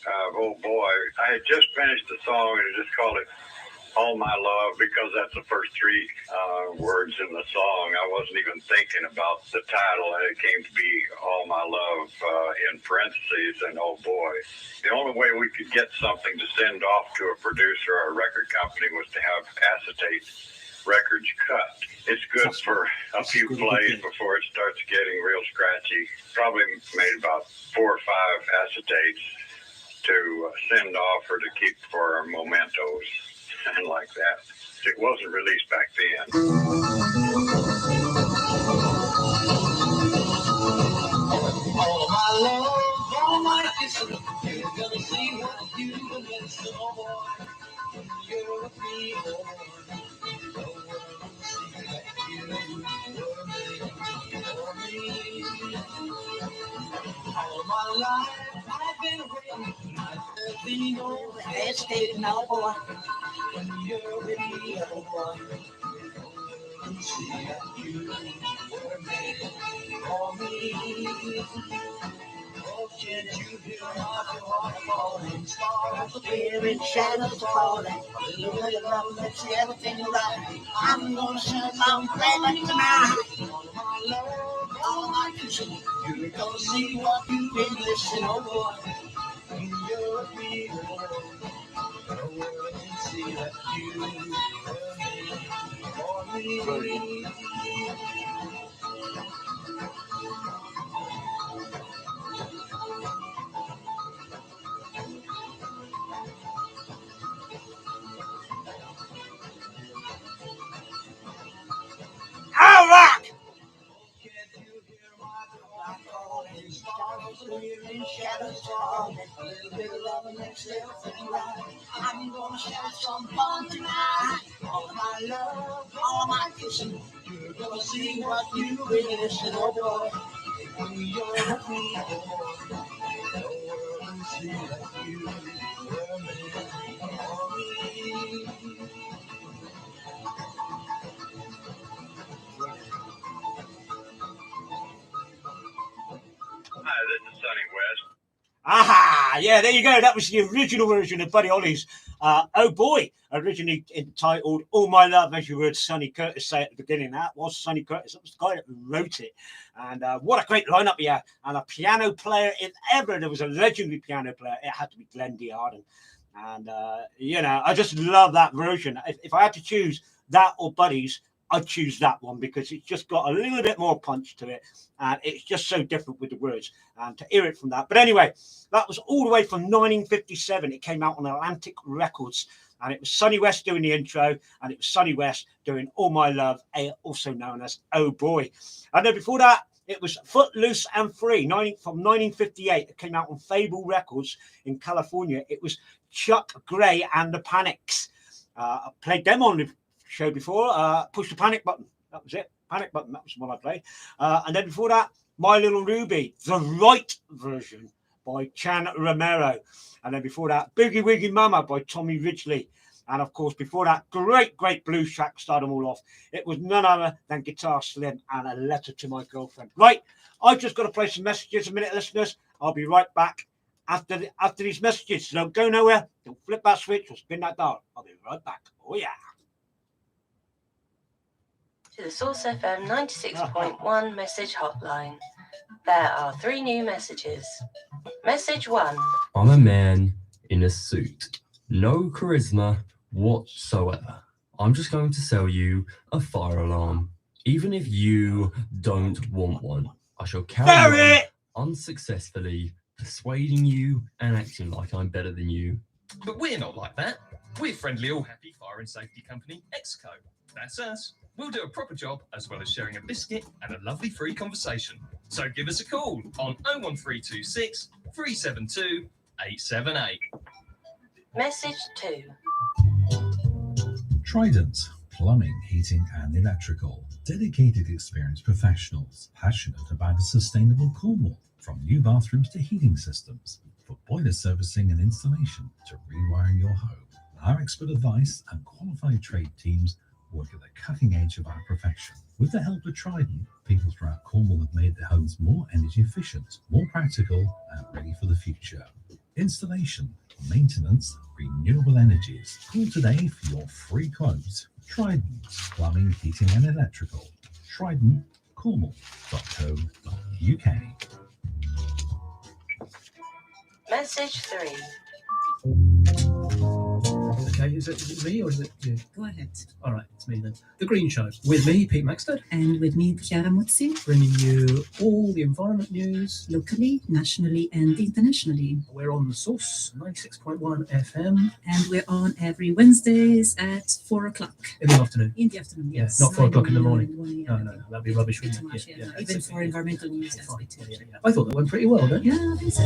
Oh boy, I had just finished the song, and I just called it All My Love, because that's the first three words in the song. I wasn't even thinking about the title, and it came to be All My Love in parentheses, and oh boy. The only way we could get something to send off to a producer or a record company was to have acetate records cut. It's good for a few plays before it starts getting real scratchy. Probably made about 4 or 5 acetates to send off or to keep for mementos and like that. It wasn't released back then. All my love, all my kisses, you're gonna see what you can get so boy. When you're with me, oh, the world will see that you were made for me. All my life I've been waiting, I've been over, hesitating now, boy. When you're with me, oh boy, the world will see that you were made for me. Oh, can't you hear my heart falling? Stars appearing, shadows falling. A little bit of love makes everything right. I'm gonna shine my baby tonight. All my love, all my kisses. You're gonna see what you've been missing, oh boy. When you're with me, the world will see that you were made for me. All right. Shadows falling, a little bit of love makes everything right. I'm gonna have some fun tonight. All of my love, all of my kissing. You're gonna see what you've been missing, oh boy. When you're with me, oh, the world will see that you were made for me. Yeah, there you go. That was the original version of Buddy Holly's Oh Boy, originally entitled All My Love, as you heard Sonny Curtis say at the beginning. That was Sonny Curtis. That was the guy that wrote it. And what a great lineup he had. And a piano player, if ever there was a legendary piano player, it had to be Glenn D. Harden. And, I just love that version. If I had to choose that or Buddy's, I'd choose that one because it's just got a little bit more punch to it. And it's just so different with the words. And to hear it from that. But anyway, that was all the way from 1957. It came out on Atlantic Records. And it was Sonny West doing the intro. And it was Sonny West doing All My Love, also known as Oh Boy. And then before that, it was Footloose and Free from 1958. It came out on Fable Records in California. It was Chuck Gray and the Panics. I played them on the show before. Push the Panic Button. That was it. Panic Button. That was the one I played. And then before that, My Little Ruby, the right version by Chan Romero. And then before that, Boogie Woogie Mama by Tommy Ridgely. And of course, before that, great blues track started them all off. It was none other than Guitar Slim and A Letter to My Girlfriend. Right, I've just got to play some messages a minute, listeners. I'll be right back after these messages. So don't go nowhere. Don't flip that switch or spin that dial. I'll be right back. Oh, yeah. To the Source FM 96.1 message hotline. There are 3 new messages. Message 1. I'm a man in a suit. No charisma whatsoever. I'm just going to sell you a fire alarm. Even if you don't want one, I shall carry on unsuccessfully persuading you and acting like I'm better than you. But we're not like that. We're friendly, all happy fire and safety company Exco. That's us. We'll do a proper job as well as sharing a biscuit and a lovely free conversation. So give us a call on 01326 372 878. Message 2. Trident, plumbing, heating and electrical. Dedicated experienced professionals, passionate about a sustainable Cornwall. From new bathrooms to heating systems, for boiler servicing and installation to rewiring your home. Our expert advice and qualified trade teams work at the cutting edge of our profession. With the help of Trident, people throughout Cornwall have made their homes more energy efficient, more practical and ready for the future. Installation, maintenance, renewable energies. Call today for your free quote. Trident, plumbing, heating and electrical. Trident, Cornwall.co.uk. Message 3. Okay, is it me or is it you? Go ahead. All right, it's me then. The Green Show with me, Pete Maxted. And with me, Chiara Muzzi. Bringing you all the environment news. Locally, nationally and internationally. We're on the Source, 96.1 FM. And we're on every Wednesdays at 4 o'clock. In the afternoon. In the afternoon, yes. Yeah, not 4 o'clock in the morning. No, that'd be rubbish, wouldn't it? Much, yeah. Even for environmental news, that's way too. I thought that went pretty well, don't you? Yeah, I think so.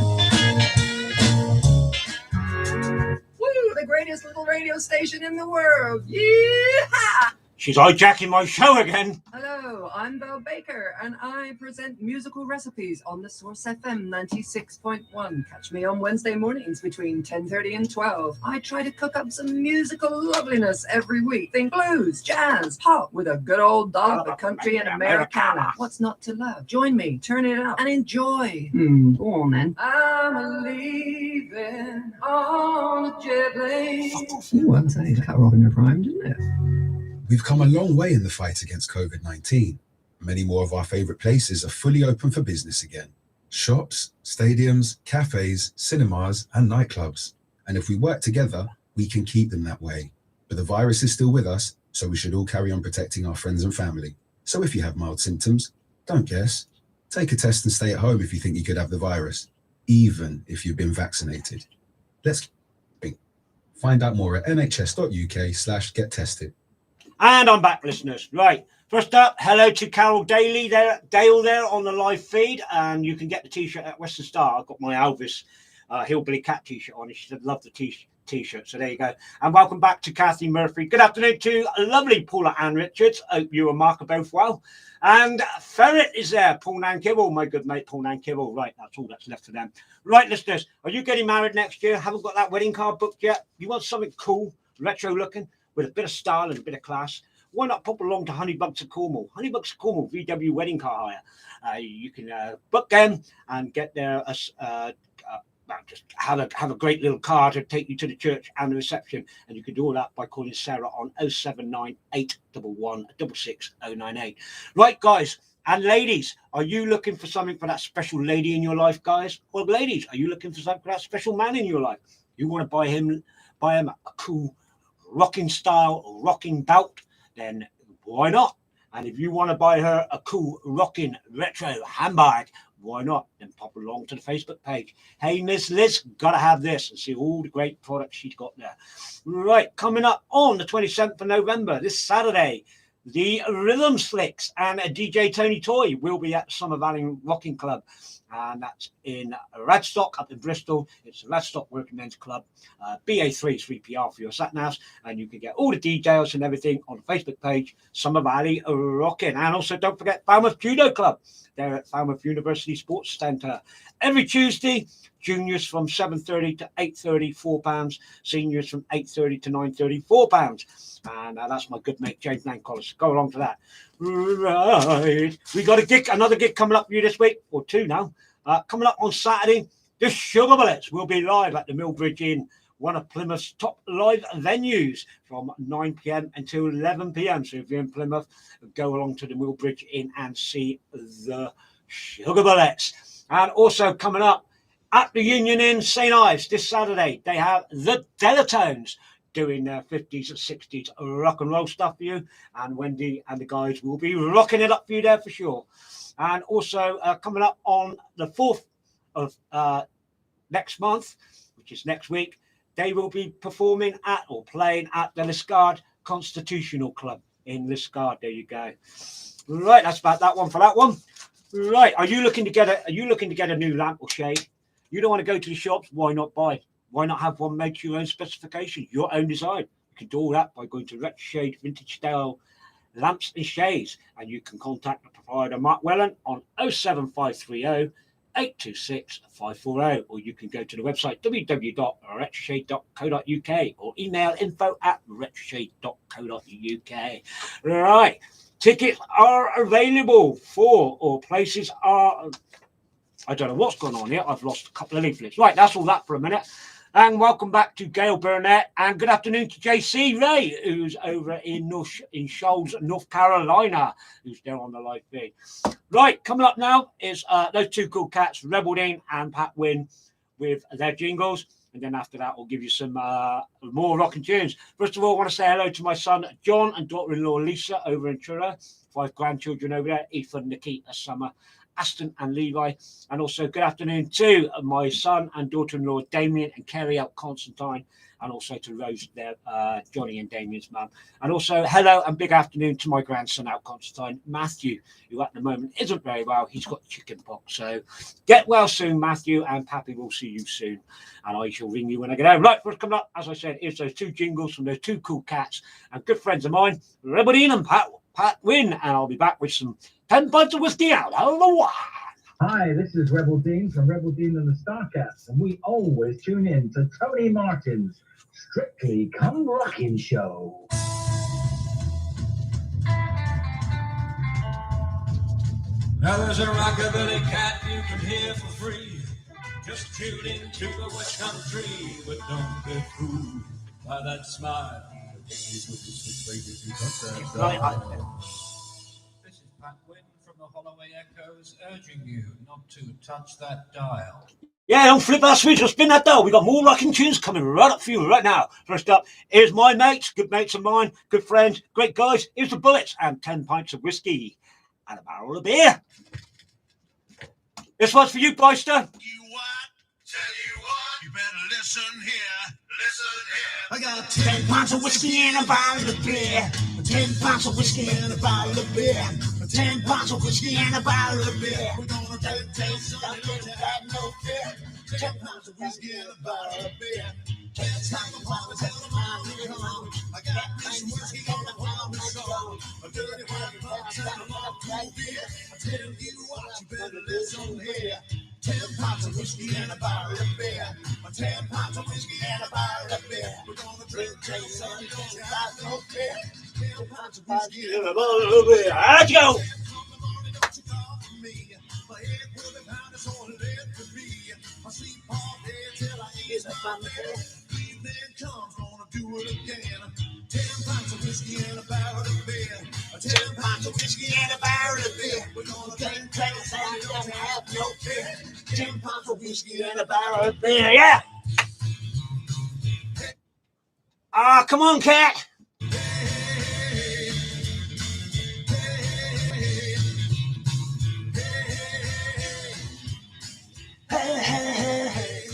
Woo, the greatest little radio station in the world. Yeehaw! She's hijacking my show again. Hello, I'm Val Baker, and I present musical recipes on the Source FM 96.1. Catch me on Wednesday mornings between 10:30 and 12. I try to cook up some musical loveliness every week. Think blues, jazz, pop, with a good old dollop of country and Americana. What's not to love? Join me, turn it up, and enjoy. Go on, then. I'm a-leaving on a jet plane. Ooh, I'm saying that Robin your prime, didn't it? We've come a long way in the fight against COVID-19. Many more of our favourite places are fully open for business again. Shops, stadiums, cafes, cinemas and nightclubs. And if we work together, we can keep them that way. But the virus is still with us, so we should all carry on protecting our friends and family. So if you have mild symptoms, don't guess. Take a test and stay at home if you think you could have the virus, even if you've been vaccinated. Let's find out more at nhs.uk/get-tested. And I'm back, listeners. Right. First up, hello to Carol Dale there on the live feed. And you can get the T-shirt at Western Star. I've got my Elvis Hillbilly Cat T-shirt on. She said, love the T-shirt. So there you go. And welcome back to Kathy Murphy. Good afternoon to a lovely Paula Ann Richards. Hope you and Mark are both well. And Ferret is there. Paul Nankibble, my good mate Paul Nankibble. Right, that's all that's left for them. Right, listeners, are you getting married next year? Haven't got that wedding card booked yet? You want something cool, retro looking, with a bit of style and a bit of class? Why not pop along to Honeybucks of Cornwall? Honeybucks of Cornwall, VW wedding car hire. You can book them and get their just have a great little car to take you to the church and the reception, and you can do all that by calling Sarah on 079 811 66098. Right, guys and ladies, are you looking for something for that special lady in your life, guys? Or ladies, are you looking for something for that special man in your life? You want to buy him a cool rocking style or rocking belt, then why not? And if you want to buy her a cool rocking retro handbag, why not? Then pop along to the Facebook page. Hey, Miss Liz, gotta have this, and see all the great products she's got there. Right, coming up on the 27th of November, this Saturday, the Rhythm Slicks and DJ Tony Toy will be at Summer Valley Rocking Club. And that's in Radstock up in Bristol. It's a Radstock Working Men's Club, BA3 3PR for your sat-navs, and you can get all the details and everything on the Facebook page, Summer Valley Rocking. And also don't forget Falmouth Judo Club. They're at Falmouth University Sports Centre. Every Tuesday, juniors from 7:30 to 8:30, £4. Seniors from 8:30 to 9:30, £4. And that's my good mate, James Nancollis. Go along to that. Right. We got another gig coming up for you this week, or two now. Coming up on Saturday, the Sugar Bullets will be live at the Millbridge Inn, one of Plymouth's top live venues, from 9 p.m. until 11 p.m. So if you're in Plymouth, go along to the Millbridge Inn and see the Sugar Bullets. And also coming up at the Union Inn, St. Ives, this Saturday, they have the Delatones doing their 50s and 60s rock and roll stuff for you. And Wendy and the guys will be rocking it up for you there for sure. And also coming up on the 4th of next month, which is next week, they will be performing at or playing at the Liscard Constitutional Club in Liscard. There you go. Right, that's about that one for that one. Right, are you looking to get a new lamp or shade? You don't want to go to the shops. Why not buy? Why not have one made to your own specification, your own design? You can do all that by going to Retro Shade Vintage Style Lamps and Shades, and you can contact the proprietor Mark Wellen on 07530 826 540, or you can go to the website www.retroshade.co.uk or email info@retroshade.co.uk. Right, tickets are available or places are. I don't know what's gone on here. I've lost a couple of leaflets. Right, that's all that for a minute. And welcome back to Gail Burnett. And good afternoon to JC Ray, who's over in Shoals, North Carolina, who's there on the live feed. Right, coming up now is those two cool cats, Rebel Dean and Pat Wynn, with their jingles. And then after that, we'll give you some more rocking tunes. First of all, I want to say hello to my son, John, and daughter-in-law, Lisa, over in Truro. 5 grandchildren over there, Ethan, Nikita, Summer, Aston and Levi. And also good afternoon to my son and daughter-in-law Damien and Kerry out Constantine, and also to Rose there, Johnny and Damien's mum. And also hello and big afternoon to my grandson out Constantine, Matthew, who at the moment isn't very well. He's got chicken pox. So get well soon, Matthew, and Pappy will see you soon. And I shall ring you when I get home. Right, what's coming up, as I said, is those two jingles from those two cool cats and good friends of mine, Rebel Dean and Pat Wynn. And I'll be back with some 10 pints of whiskey out of the wine. Hi, this is Rebel Dean from Rebel Dean and the Starcats, and we always tune in to Tony Martin's Strictly Come Rockin' Show. Now there's a rockabilly cat you can hear for free. Just tune into the West Country, but don't be fooled by that smile. This is Pat Wynn from the Holloway Echoes, urging you not to touch that dial. Yeah, don't flip that switch or spin that dial. We got more rocking tunes coming right up for you right now. First up, here's my mates, good mates of mine, good friends, great guys. Here's the Bullets and 10 pints of whiskey and a barrel of beer. This one's for you, Boyster. You better listen here. I got 10 pints of whiskey and a bottle of beer. 10 pints of whiskey and a bottle of beer. 10 pints of whiskey and a bottle of beer. We're gonna taste something that no fear. 10 pints of whiskey and a bottle of beer. Can't stop the promise, tell them I'm really home. I got this whiskey on the ground, we go. A dirty white box and a lot of beer. I tell you what, you better listen here. 10 pints of whiskey and a bottle of beer. 10 pints of whiskey and a bottle of beer. We're gonna drink, taste something that no fear. 10 pints of whiskey and a bottle of beer. Let's go. My head will be pounded, so let it be. My sweet Paul, Evening comes, gonna do it again. 10 pints of whiskey and a barrel of beer. 10 pints of whiskey and a barrel of beer. We're gonna drink till Sunday, don't have no fear. 10 pints of whiskey and a barrel of beer. Yeah. Come on, cat. Hey, hey, hey, hey.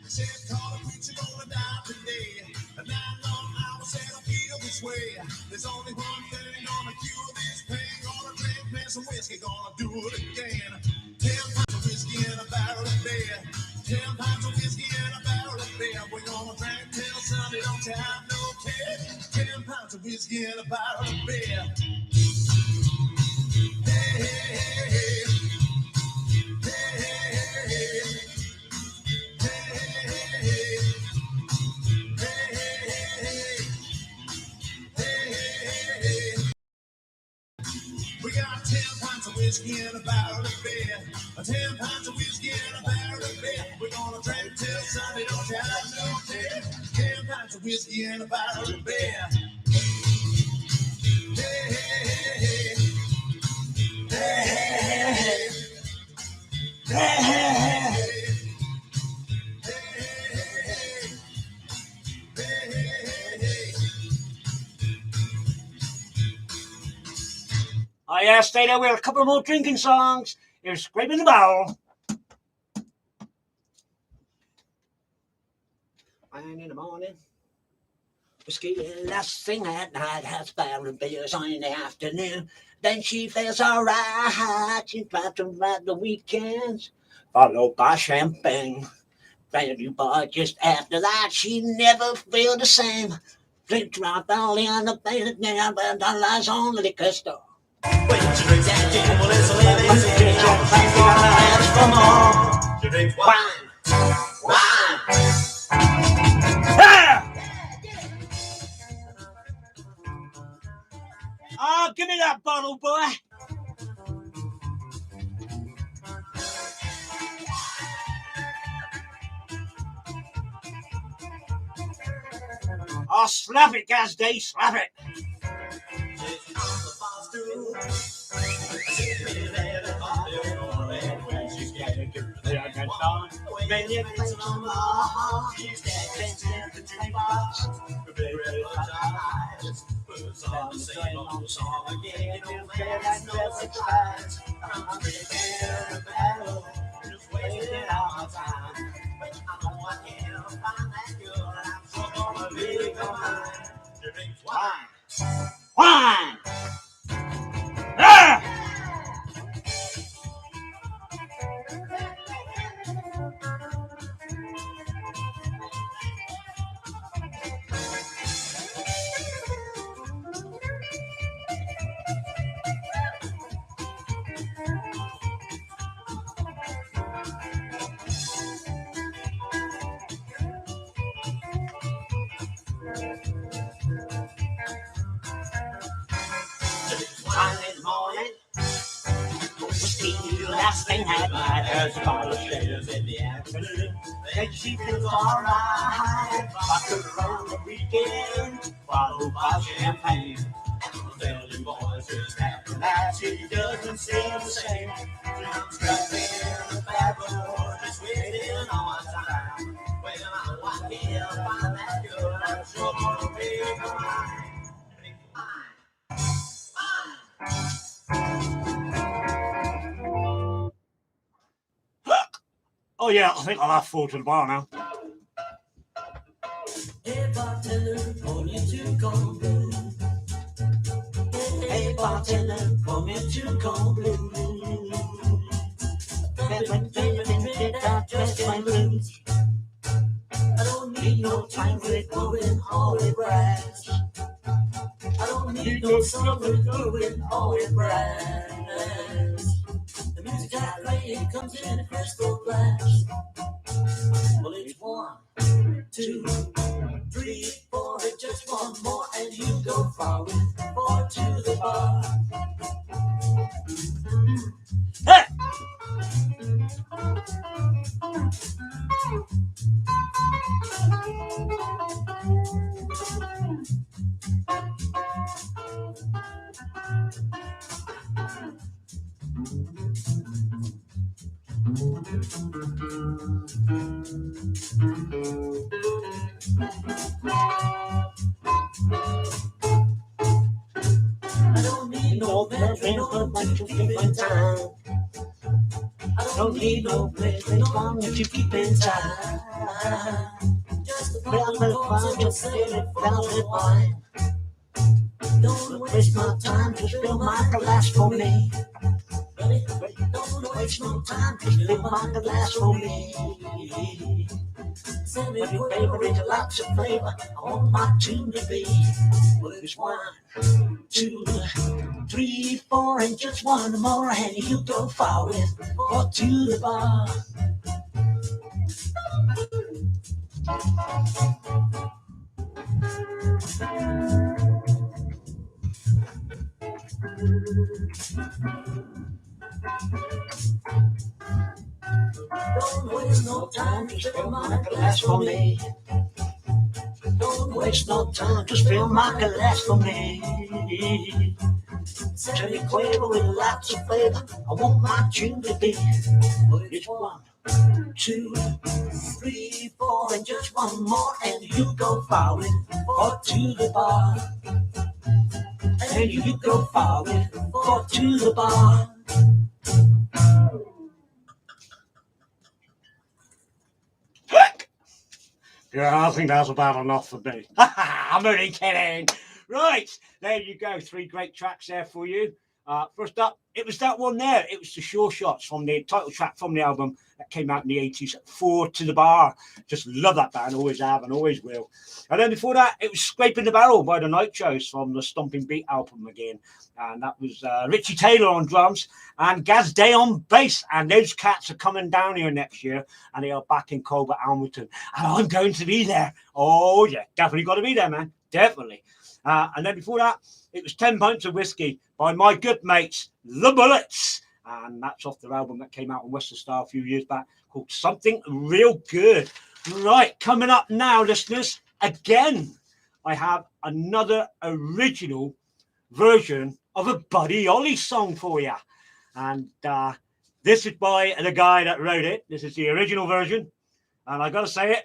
Said call a preacher gonna die today. 9 long hours said I feel this way. There's only one thing gonna cure this pain. Gonna drink me some whiskey, gonna do it again. 10 pints of whiskey and a barrel of beer. 10 pints of whiskey and a barrel of beer. We're gonna drink till Sunday, don't you have no care. 10 pints of whiskey and a barrel of beer. Hey, hey, hey, hey. We got 10 pints of whiskey and a barrel of beer. 10 pints of whiskey and a barrel of beer. We're gonna drink till Sunday, don't you have no fear. 10 pints of whiskey and a barrel of beer. Hey, hey, hey, hey. Hey, hey, hey, hey. Hey, hey, hey, hey. Oh yeah, stay there. We have a couple more drinking songs. You're scraping the barrel. And in the morning, whiskey last thing at night, has barrel and beers on in the afternoon. Then she feels alright. She tries to ride the weekends, followed by champagne. Value bar just after that, she never feel the same. Drink drop only on the bed now, but $1 on the liquor store. When she drinks that gin, well, it's a living sin. Come on, she drinks wine, wine. Ah! Oh, give me that bottle, boy. Oh, slap it, Gazday, slap it. Wine! Ah! Wine in the morning. Whiskey last thing at night. There's a bottle of shares in the afternoon. Then she feels alright. Vodka around the weekend, followed by champagne. Belgian boys just after that. She doesn't seem the same. She's trapping in the barrel, just waiting on time. When I walk in, find that girl, I'm sure gonna be mine. Oh yeah, I think I'll have 4 to the bar now. Hey bartender, pour me 2 cold blue. Hey bartender, pour me 2 cold blue. Just my blues. I don't need no time with going all in brass. I don't need no song with going all in brass. The music I play comes in a crystal glass. Well, it's 1, 2, 3, 4, just one more, and you go forward, forward to the bar. Hey! I don't need no bedroom, no one to keep in time. I don't need no bedroom, no one to keep in time. Just a velvet fun, just a velvet wine. Don't waste my time, just fill my glass for me. Don't waste no time, just fill my glass for me. Send me your favorite, lots of flavor. I want my tune to be. Well, it's 1, 2, 3, 4, and just one more, and you go far with or to the bar. Don't waste no time, just fill my glass for me. Don't waste no time, just fill my glass for me. Tell me quaver with lots of flavor. I want my tune to be. It's 1, 2, 3, 4, and just one more, and you go far with or to the bar. And you go far with or to the bar. Yeah, I think that's about enough for me. I'm only kidding. Right, there you go. 3 great tracks there for you. First up, it was that one there. It was the Sure Shots from the title track from the album that came out in the 80s, 4 to the Bar. Just love that band, always have and always will. And then before that, it was Scraping the Barrel by the Nitros from the Stomping Beat album again. And that was Richie Taylor on drums and Gaz Day on bass. And those cats are coming down here next year, and they are back in Colbert, Almerton. And I'm going to be there. Oh, yeah, definitely got to be there, man. Definitely. And then before that, it was 10 Pints of Whiskey by my good mates, The Bullets. And that's off their album that came out on Western Star a few years back called Something Real Good. Right, coming up now, listeners, again, I have another original version of a Buddy Holly song for you. And this is by the guy that wrote it. This is the original version. And I got to say it,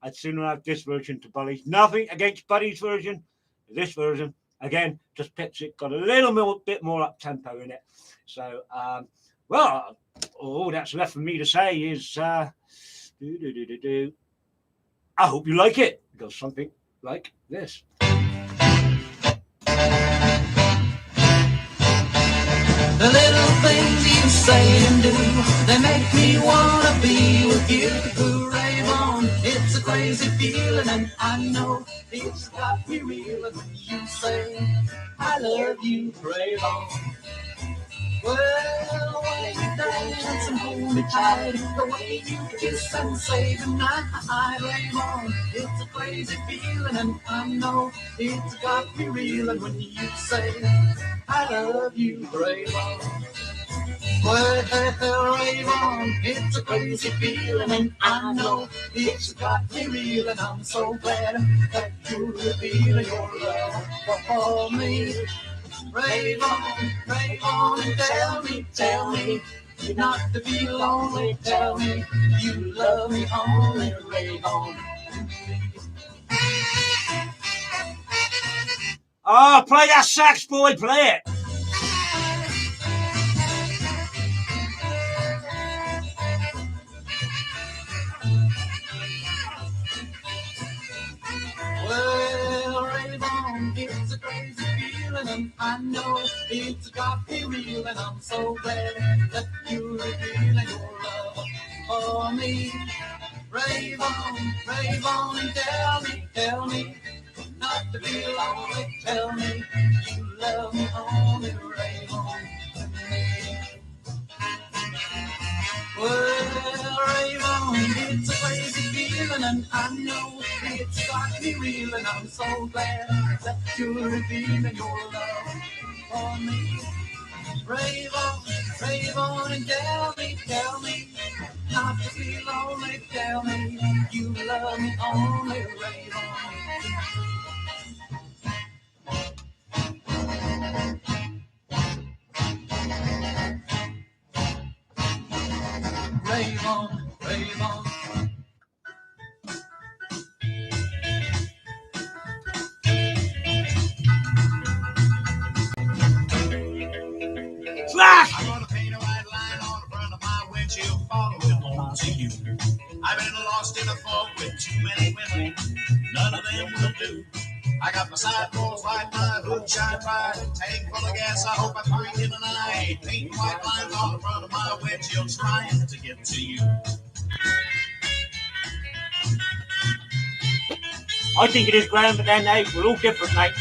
I'd sooner have this version to Buddy's. Nothing against Buddy's version. This version, again, just picks it, got a little bit more up-tempo in it. So, well, all that's left for me to say is, I hope you like it. It goes something like this. The little things you say and do, they make me wanna be with you. Rave on, it's a crazy feeling, and I know it's got me reeling when you say, I love you, rave on. Well, when you dance and hold me tight, the way you kiss and say goodnight, rave on, it's a crazy feeling, and I know it's got me reeling when you say, I love you, rave on. Well, rave on, it's a crazy feeling, and I know it's got me reeling. I'm so glad that you're revealing your love for me. Rave on, and tell me, not to be lonely. Tell me you love me only. Rave on. Oh, play that sax, boy, play it. Well, rave on, it's a crazy feeling, and I know it's got me reeling. I'm so glad that you're revealing your love for me. Rave on, and tell me, not to be lonely. Tell me you love me only. Rave on. Well, rave on, it's a crazy feeling, and I know it's got me reeling. I'm so glad that you're revealing your love for me. Rave on, and tell me, not to be lonely. Tell me you love me only. Rave on. rave on, rave on. Slash! I'm gonna paint a white line on the front of my windshield, follow it home to you. I've been lost in a fog with too many women, none of them will do. I got my sidewalls white, my hood shine bright, tank full of gas, I hope I find it tonight. Painting white lines on the front of my windshield, trying to get to you. I think it is grand, but then, hey, we're all different, mate.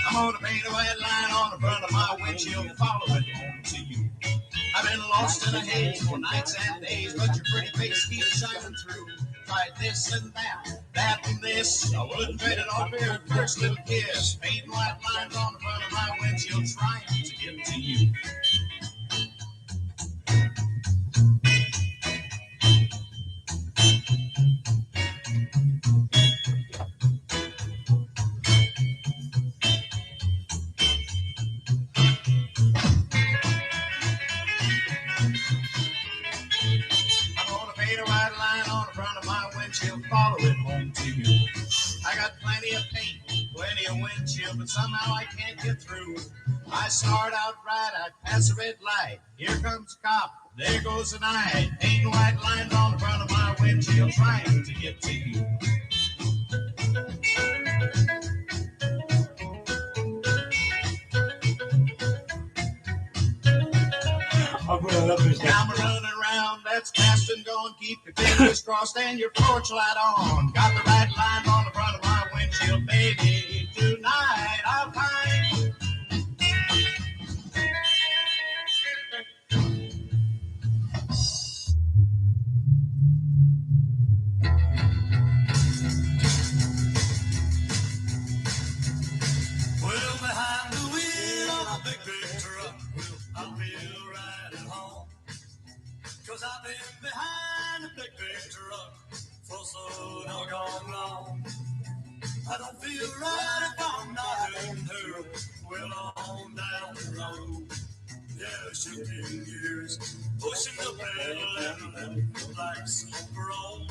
I'm gonna paint a white line on the front of my windshield, follow it home to you. I've been lost in a haze for nights and days, but your pretty face keeps shining through. Tried this and that and this. I wouldn't trade it all for your first little kiss. Painting white lines on the front of my windshield, trying to get to you. Follow it home to you. I got plenty of paint, plenty of windshield, but somehow I can't get through. I start out right, I pass a red light. Here comes a cop, there goes the night. Painting white lines on the front of my windshield, trying to get to you. Now I'm running around, that's past and gone. Keep your fingers crossed and your porch light on. Got the right line on the front of my windshield, baby. Tonight I'll find. Well, behind the wheel of a big, big truck, I'll feel right at home. 'Cause I've been behind a big, big truck for so doggone long. I don't feel right if I'm not in her. Well, on down the road. Yeah, shifting gears, pushing the pedal and letting the black smoke roll.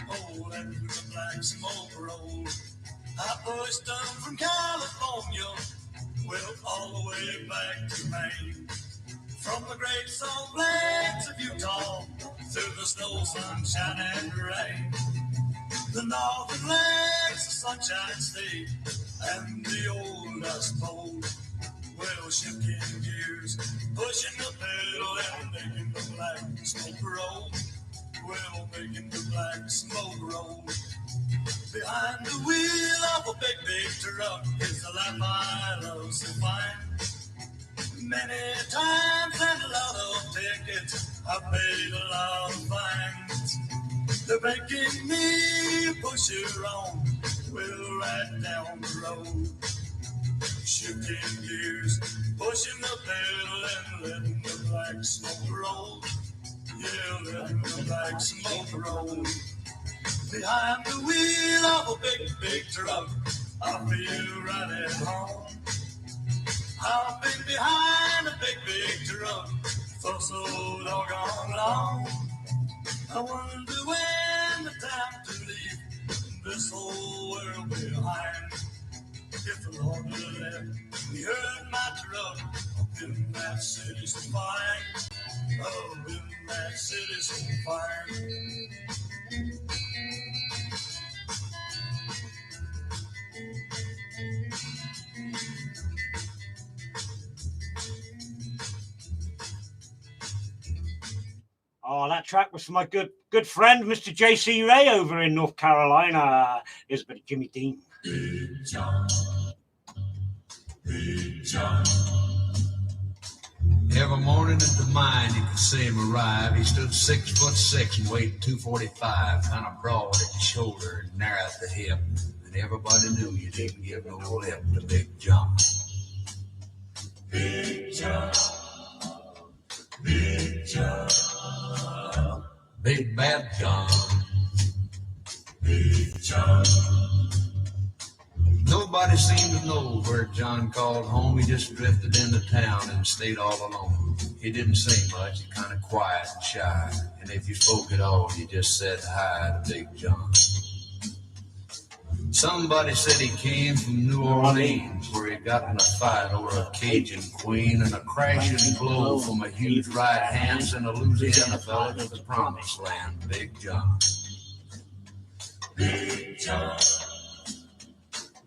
Oh, letting the black smoke roll. I pushed them from California, well, all the way back to Maine. From the great Salt Lakes of Utah, through the snow, sunshine, and rain. The northern lakes, the Sunshine State, and the old Dust Bowl. Well, shifting gears, pushing the pedal and making the black smoke roll. Well, making the black smoke roll. Behind the wheel of a big, big truck is the life I love so fine. Many times and a lot of tickets, I paid a lot of fines. They're making me push her on, well, right down the road. Shifting gears, pushing the pedal and letting the black smoke roll. Yeah, letting the black smoke roll. Behind the wheel of a big, big truck, I feel right at home. I've been behind a big, big truck for so doggone long. I wonder when the time to leave this whole world behind. If the Lord would let me hurt my truck up in that city so fine. Oh, in that city so fine. Oh, that track was for my good friend, Mr. J.C. Ray over in North Carolina. Here's a bit of Jimmy Dean. Big John. Big John. Every morning at the mine, you could see him arrive. He stood 6'6" and weighed 245, kind of broad at the shoulder and narrow at the hip. And everybody knew you didn't give no lip to Big John. Big John. Big John. Big Bad John. Big Nobody seemed to know where John called home. He just drifted into town and stayed all alone. He didn't say much, he kind of quiet and shy. And if you spoke at all, he just said hi to Big John. Somebody said he came from New Orleans, where he got in a fight over a Cajun queen, and a crashing blow from a huge right hand sent a Louisiana fella to the promised land. Big John. Big John.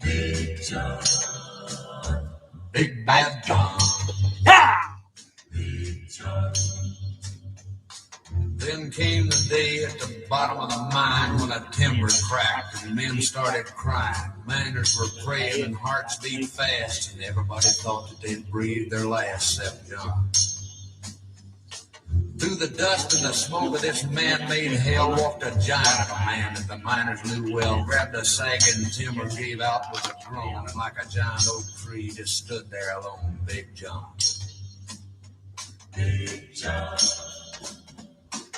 Big John. Big Bad John. Big John. Then came the day at the bottom of the mine when a timber cracked and men started crying. Miners were praying and hearts beat fast, and everybody thought that they'd breathe their last except John. Through the dust and the smoke of this man-made hell walked a giant of a man that the miners knew well, grabbed a sagging timber, gave out with a groan, and like a giant oak tree just stood there alone. Big John. Big John.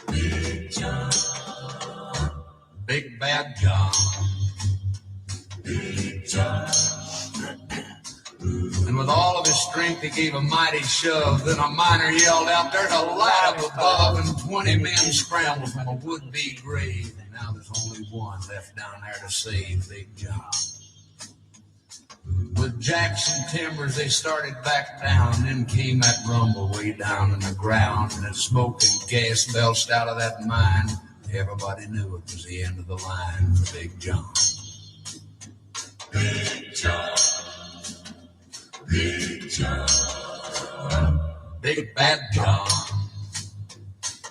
Big John. Big Bad John. Big John. And with all of his strength, he gave a mighty shove. Then a miner yelled out, "There's a light up above," and 20 men scrambled from a would-be grave. And now there's only one left down there to save Big John. With Jackson Timbers, they started back down. Then came that rumble way down in the ground, and the smoke and gas belched out of that mine. Everybody knew it was the end of the line for Big John. Big John. Big John. Big Bad John.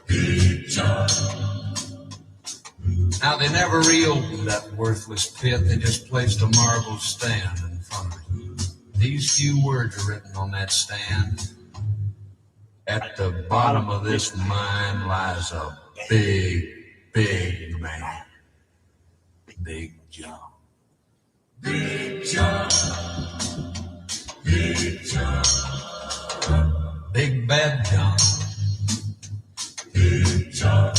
Big John. Now they never reopened that worthless pit. They just placed a marble stand in front of it. These few words are written on that stand. At the bottom of this mine lies a big, big man. Big John. Big John. Big John. Big Bad John. Big John.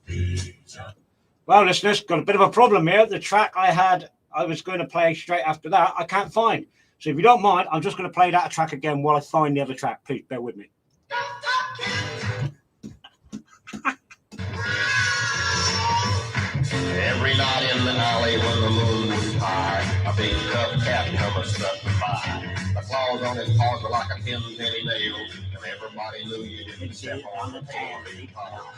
Big John. Well, listeners, got a bit of a problem here. The track I was going to play straight after that, I can't find. So if you don't mind, I'm just going to play that track again while I find the other track. Please bear with me. Every night in the alley when the moon was high, a big tough cat come a-strutting by. The claws on his paws were like a penny nail, and everybody knew you didn't step on the tail big paw.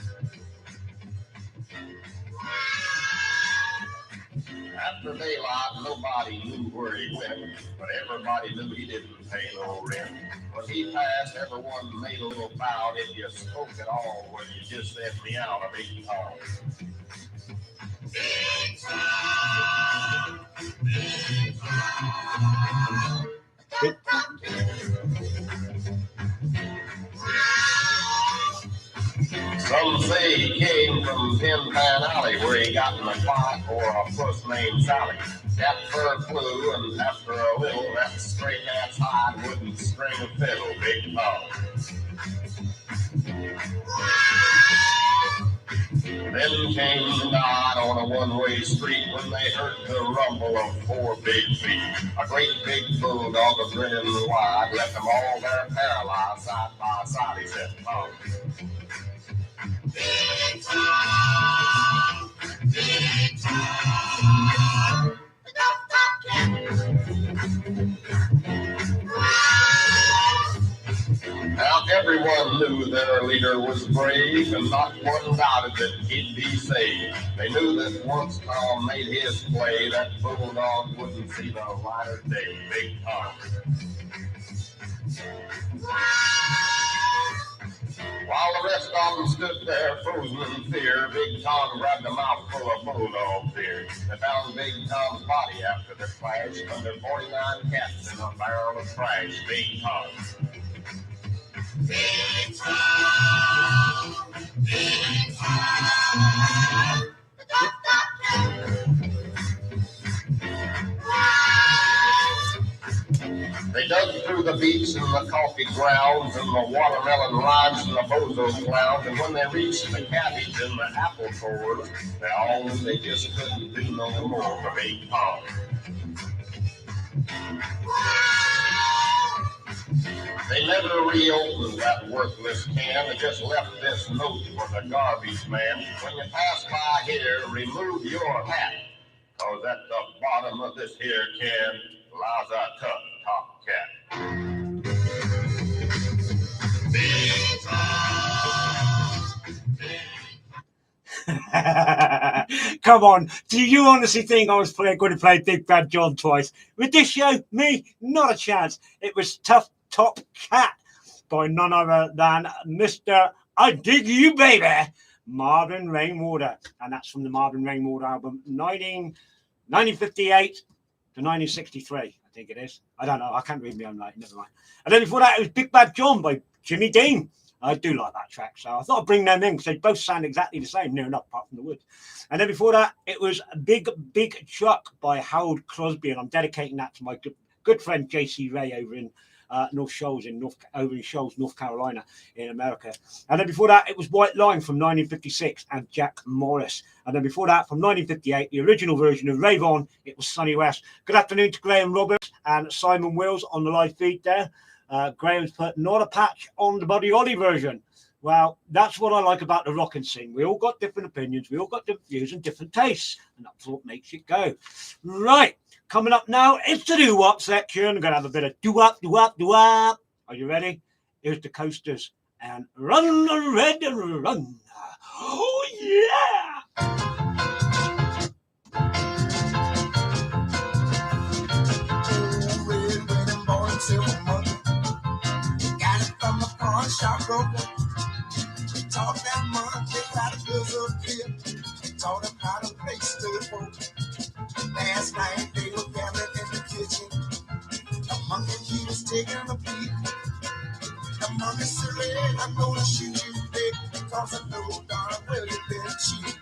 After daylight, nobody knew where he went, but everybody knew he didn't pay no rent. When he passed, everyone made a little bow. If you spoke at all, well, you just said me out a big call. Big time, big time. Some say he came from Pin Pan Alley, where he got in a fight for a puss named Sally. That fur flew, and after a little, that stray cat's hide wouldn't string a fiddle. Big Tom. Then came the night on a one-way street when they heard the rumble of 4 big feet. A great big bulldog, a grinning wide, left them all there paralyzed side by side. He said, "Tom." Big time, big time. Now everyone knew their leader was brave, and not one doubted that he'd be saved. They knew that once Tom made his play, that bulldog wouldn't see the light of day. Big Tom. While the rest of them stood there frozen in fear, Big Tom grabbed a mouthful of bulldog beer. They found Big Tom's body after the clash, under 49 cats in a barrel of trash. Big Tom. Big Tom, Big Tom. They dug through the beets and the coffee grounds and the watermelon rides and the bozo clowns, and when they reached the cabbage and the apple cores, they all knew they just couldn't do no more for Big Tom. They never reopened that worthless can. They just left this note for the garbage man. When you pass by here, remove your hat. Cause at the bottom of this here can lies a tough top cat. Come on, do you honestly think I was going to play Big Bad John twice? With this show, me, not a chance. It was Tough Top Cat by none other than Mr. I Dig You Baby, Marvin Rainwater. And that's from the Marvin Rainwater album 1958 to 1963, I think it is. I don't know, I can't read my own writing, never mind. And then before that, it was Big Bad John by Jimmy Dean. I do like that track, so I thought I'd bring them in because they both sound exactly the same, near enough, apart from the words. And then before that, it was Big Big Truck by Harold Crosby, and I'm dedicating that to my good friend JC Ray over in North Shoals, North Carolina, in America. And then before that, it was White Line from 1956 and Jack Morris. And then before that, from 1958, the original version of Rave On, it was Sonny West. Good afternoon to Graham Roberts and Simon Wills on the live feed there. Graham's put not a patch on the Buddy Holly version. Well, that's what I like about the rockin' scene. We all got different opinions, we all got different views and different tastes, and that's what makes it go. Right, coming up now, it's the doo-wop section. I'm going to have a bit of doo-wop, doo-wop, doo-wop. Are you ready? Here's the Coasters and Run, Red, Run. Oh, yeah! Got it from the pawn shop broker. Taught that monkey how to disappear. Taught him how to play stable. Last night they were gathered in the kitchen. The monkey, he was taking a peek. The monkey said, I'm gonna shoot you, babe, because I know darn well you've been cheating.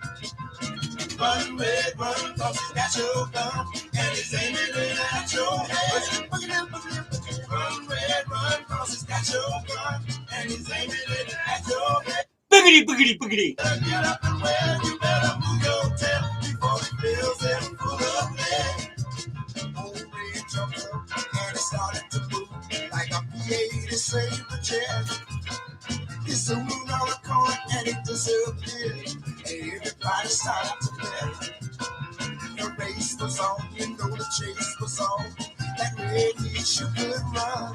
Run, red, run, cause he's got your gun, and he's aiming it at your head. Run, red, run, cause he's got your gun, and he's aiming it at your head. Boogity, boogity, boogity. Better get up and well, you better move your tail before he fills it full of lead. Old red jumped up, and it started to move like a P-80 saved the jet. He zoomed around the corner, and it disappeared. Everybody started to bet. The race was on, you know the chase was on. That red he sure could run.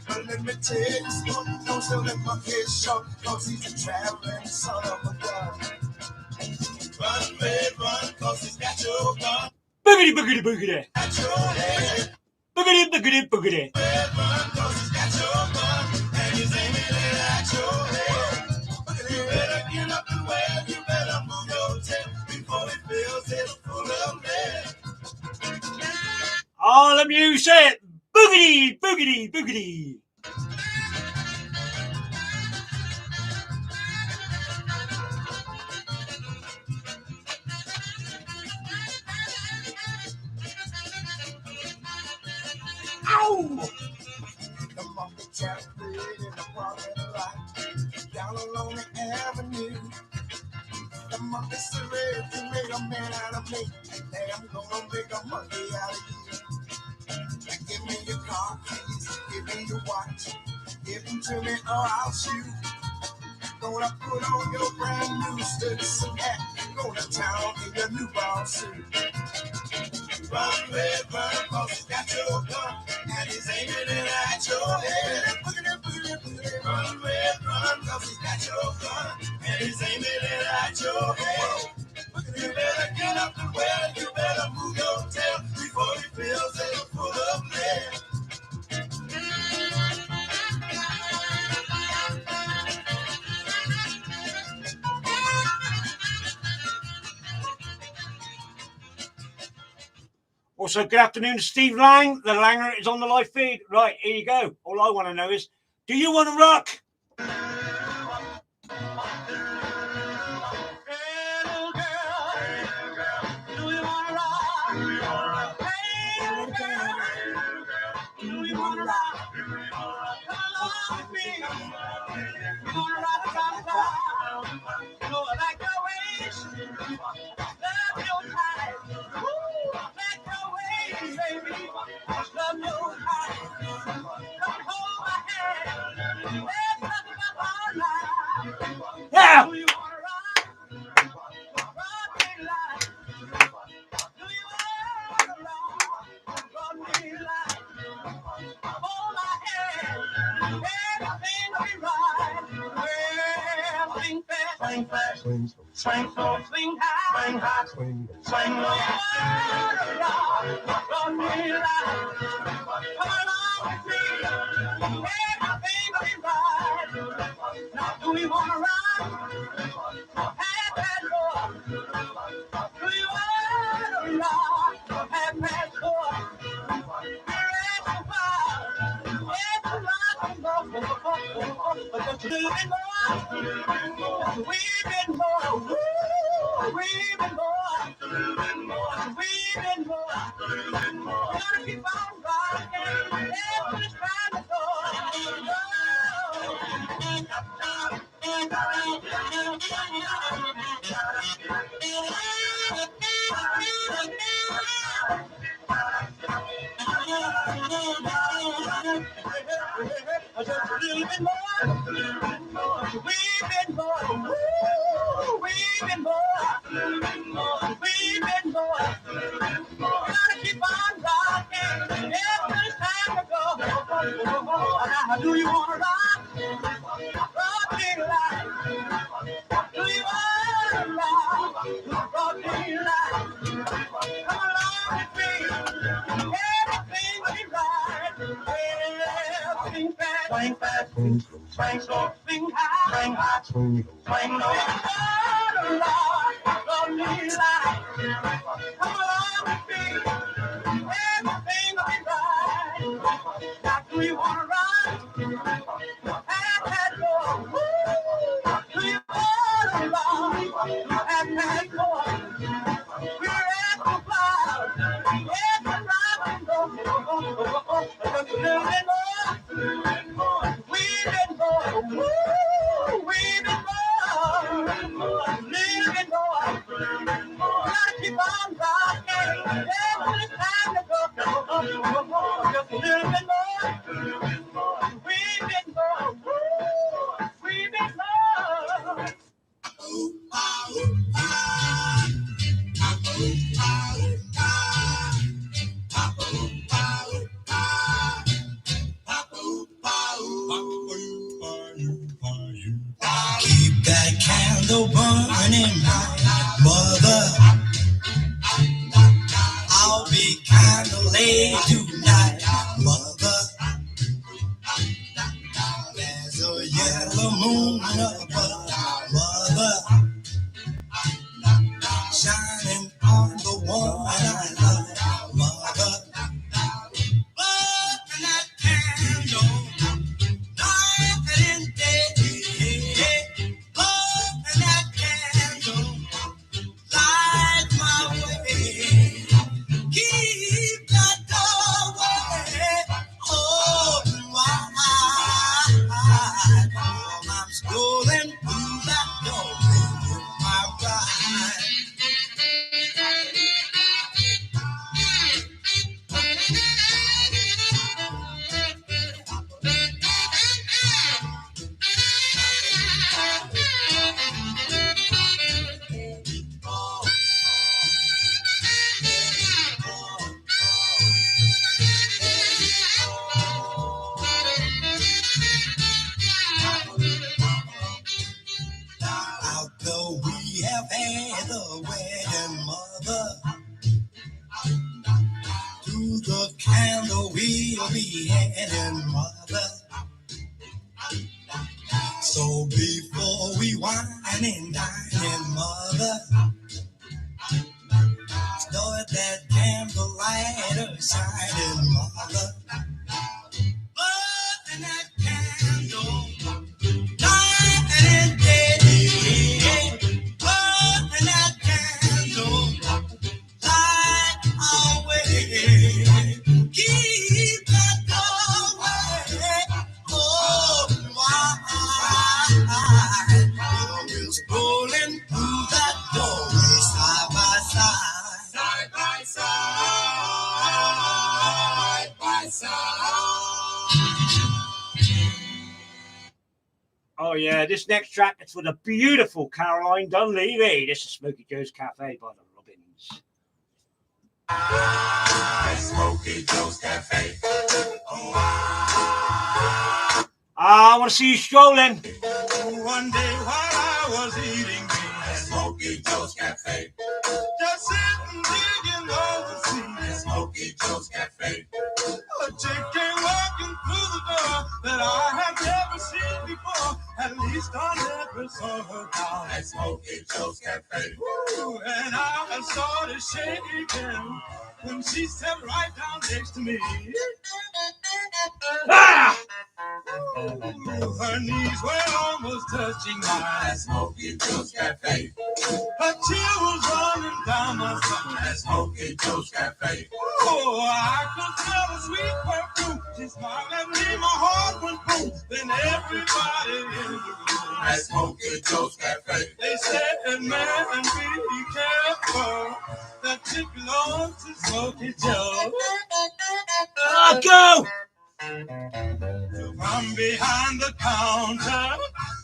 But let me tell you something, don't tell that monkey short, cause he's a traveling son of a gun. Run, red, run, cause he's got your gun. Boogity, boogity, boogity. At your head. Boogity, boogity, boogity. Red, run, cause he's got your gun, and he's aiming it at your head. You better get up and well, you better move your tail before it fills it full of lead. All of you say it. Boogity, boogity, boogity. Ow! The monkey trap red in the parking lot, down along the avenue. The monkey said, you made a man out of me, and I'm gonna make a monkey out of you. Give me your car keys, give me your watch, give them to me or I'll shoot. Gonna put on your brand new Stetson hat, go to town in your new ball suit. Run, red, run, cause he's got your gun, and he's aiming it at your head. Run, red, run, cause he's got your gun, and he's aiming it at your head. You better get up and well, you better move your tail before he fills it full of lead. Also, good afternoon to Steve Lang. The Langer is on the live feed. Right, here you go. All I want to know is, do you want to rock? swing slow, swing high, swing low. Come along with me, everything will be right. Now do we wanna ride? Have that boy. Do you wanna ride? Have that boy. Just a little bit more. We've been more. We've been more. We've been more. Gotta keep on rocking. Every time to go. Just a little bit more. We've been more. We've been more. We've been more. Gotta keep on rocking. Every time we go. Now, do you wanna rock? Rocking like. Do you wanna rock? Rocking like. Come along with me. Everything will be right. Swing fast, swing slow, swing high, swing low. Lord, me like. Come along with me. Everything will be right. Now, do you wanna ride? Have that boy. Do you wanna ride? Have that boy. We're at the clouds. Every night we go. Just a little bit more. We've been more. We've been more. A little bit more. Gotta keep on rocking. Every time to go. Just a little bit more. We've been more. We've been more. Keep that candle burning bright, mother. I'll be candle late tonight, mother. There's a yellow moon above, mother, shining on the one I love, mother. Burn that candle, night and day. Burn that candle, light my way. Keep that doorway open wide. I'm strolling through that doorway with my bride. Although we have had a wedding, mother, through the candle we'll be heading, mother. So before we wine and dine, mother, start that candle lighter shining, mother. Burn that candle, night and day. Burn that candle, light our way. Keep that doorway open wide. We're strolling through that doorway side by side. Side by side. By side. Oh yeah, this next track is for the beautiful Caroline Dunleavy. This is Smokey Joe's Cafe by the Robins. Smokey Joe's Cafe. I want to see you strolling. One day while I was eating beans, Cafe. Just sitting digging overseas. At Smokey Joe's Cafe. A chick came walking through the door that I had never seen before. At least I never saw her down At Smokey Joe's Cafe. Ooh, and I started shaking when she stepped right down next to me. Ah! Ooh, her knees were almost touching mine. At Smokey Joe's Cafe. A chill was running down my spine. At Smokey Joe's Cafe. Oh, I could smell a sweet perfume. She smiled at me, my heart went boom. Then everybody in the room At Smokey Joe's Cafe. they said, man, be careful. That chick belongs to Smokey Joe. Oh, go! From behind the counter,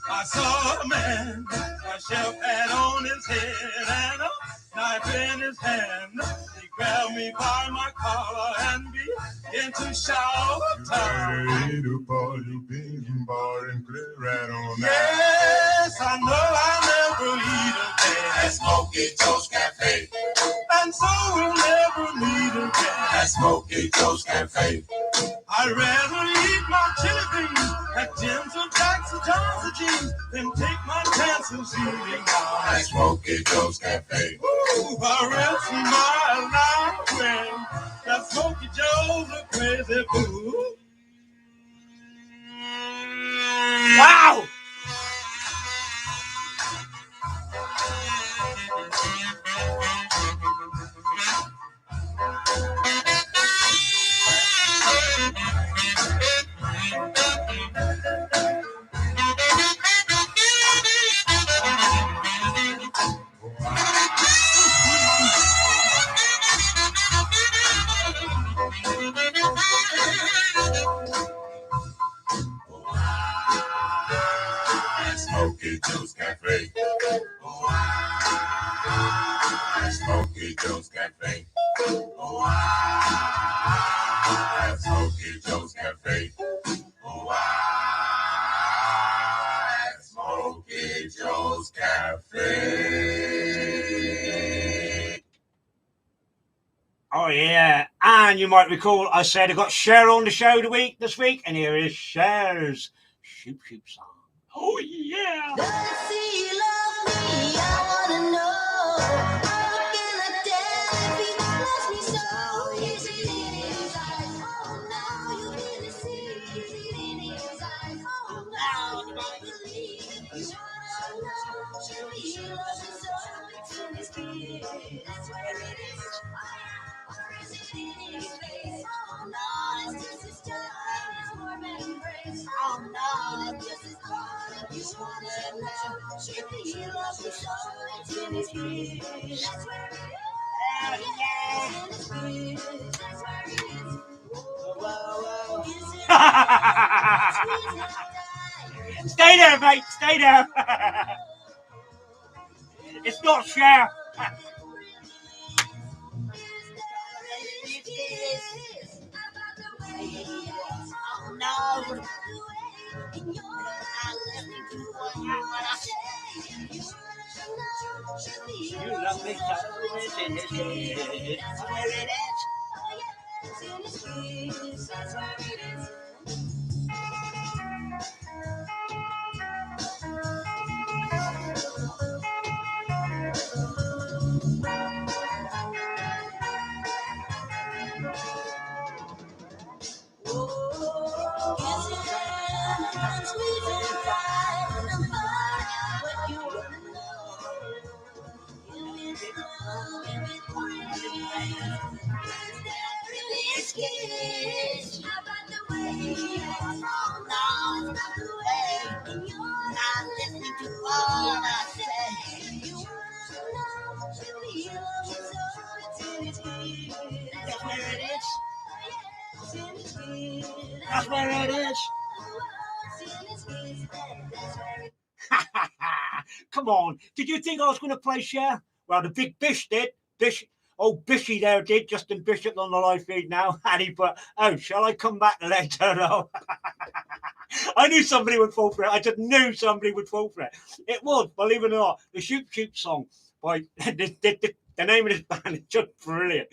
I saw a man. A chef hat on his head and a knife in his hand. He grabbed me by my collar and began to shout. Yes, I know I'll never eat again. At Smokey Joe's Cafe. And so we'll never meet again. At Smokey Joe's Cafe. I'd rather eat my chili beans at Jim's or Jack's or John's or Jeans than take my chances eating out. At Smokey Joe's Cafe. Ooh, I rest my life when that Smokey Joe's a crazy fool. Wow! At Smokey Joe's Cafe. At Smokey Joe's Cafe. At Smokey Joe's Cafe. At Smokey Joe's Cafe. Oh, yeah. And you might recall I said I got Cher on the show this week, and here is Cher's Shoop Shoop song. Oh, yeah. Does he love me? I wanna know. How can I tell if he loves me so? Is it in his eyes? Oh no, you really see. Is it in his eyes? Oh no, you won't believe it. You wanna know? Surely he loves me so. It's in his kiss. That's where it is. Oh yeah. Or is it in his face? Oh no, it's just his time. His warm embrace. Oh no, it's just his heart. You wanna know? Surely he loves me so. It's in his kiss. That's where it is. It's in his kiss. That's where it is. Whoa, whoa, whoa. Is it? Stay there, mate. Stay there. It's not Cher. Oh no. You love me so. It's in his kiss. That's where it is. It's in his kiss. That's where it is. That's where it is. Come on. Did you think I was going to play Cher? Well, the big Bish did. Bishy there did. Justin Bishop on the live feed now. And he put, oh, shall I come back later? No. I knew somebody would fall for it. I just knew somebody would fall for it. It was, believe it or not, the Shoop Shoop song Boy, the name of this band is just brilliant.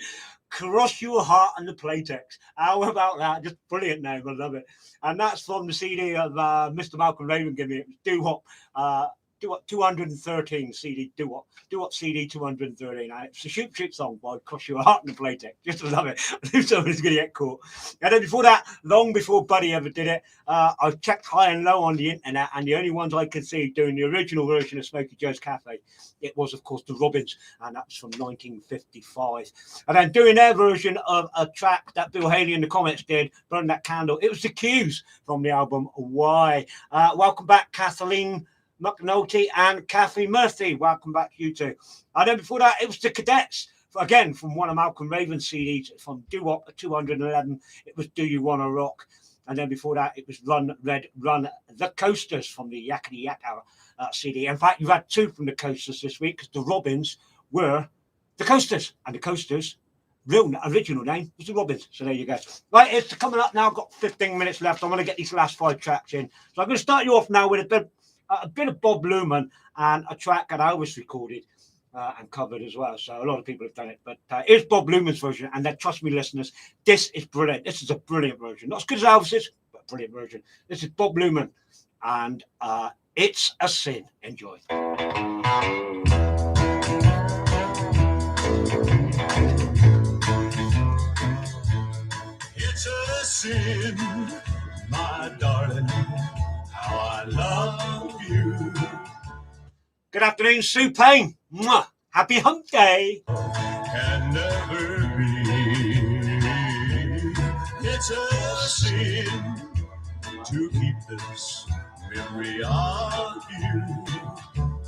Cross Your Heart and the Playtex. How about that? Just brilliant name. I love it. And that's from the CD of Mr. Malcolm Raven giving me. It was Do Wop 213 CD. Do Wop CD 213. And it's a shoot song by Cross Your Heart and the Playtex. Just love it. I knew somebody's going to get caught. And then before that, long before Buddy ever did it, I checked high and low on the internet, and the only ones I could see doing the original version of Smokey Joe's Cafe, it was, of course, the Robins, and that was from 1955. And then doing their version of a track that Bill Haley in the comments did, Burn That Candle, it was the Q's from the album Why. Welcome back, Kathleen McNulty and Kathy Murphy. Welcome back, you two. And then before that, it was the Cadets. Again, from one of Malcolm Raven's CDs, from Do Wop 211, it was Do You Wanna Rock? And then before that, it was Run, Red, Run, The Coasters from the Yakety Yak CD. In fact, you've had two from the Coasters this week, because the Robins were the Coasters, and the Coasters' real original name was the Robins. So there you go. Right, it's coming up now. I've got 15 minutes left. I'm going to get these last 5 tracks in. So I'm going to start you off now with a bit of Bob Luman and a track that I was recorded and covered as well. So a lot of people have done it, but here's Bob Luman's version. And then, trust me, listeners, this is brilliant. This is a brilliant version. Not as good as Elvis's, but a brilliant version. This is Bob Luman, and It's a Sin. Enjoy. It's a sin, my darling, how I love you. Good afternoon, Sue Payne. Mwah. Happy Hump Day. Can never be. It's a sin to keep this memory of you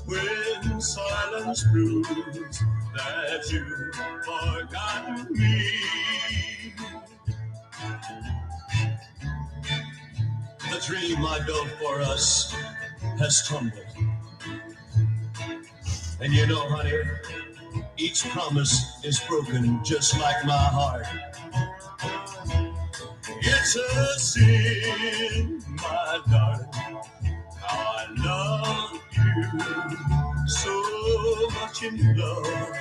when silence proves that you've forgotten me. The dream I built for us has tumbled. And you know, honey, each promise is broken just like my heart. It's a sin, my darling, how I love you. So much in love,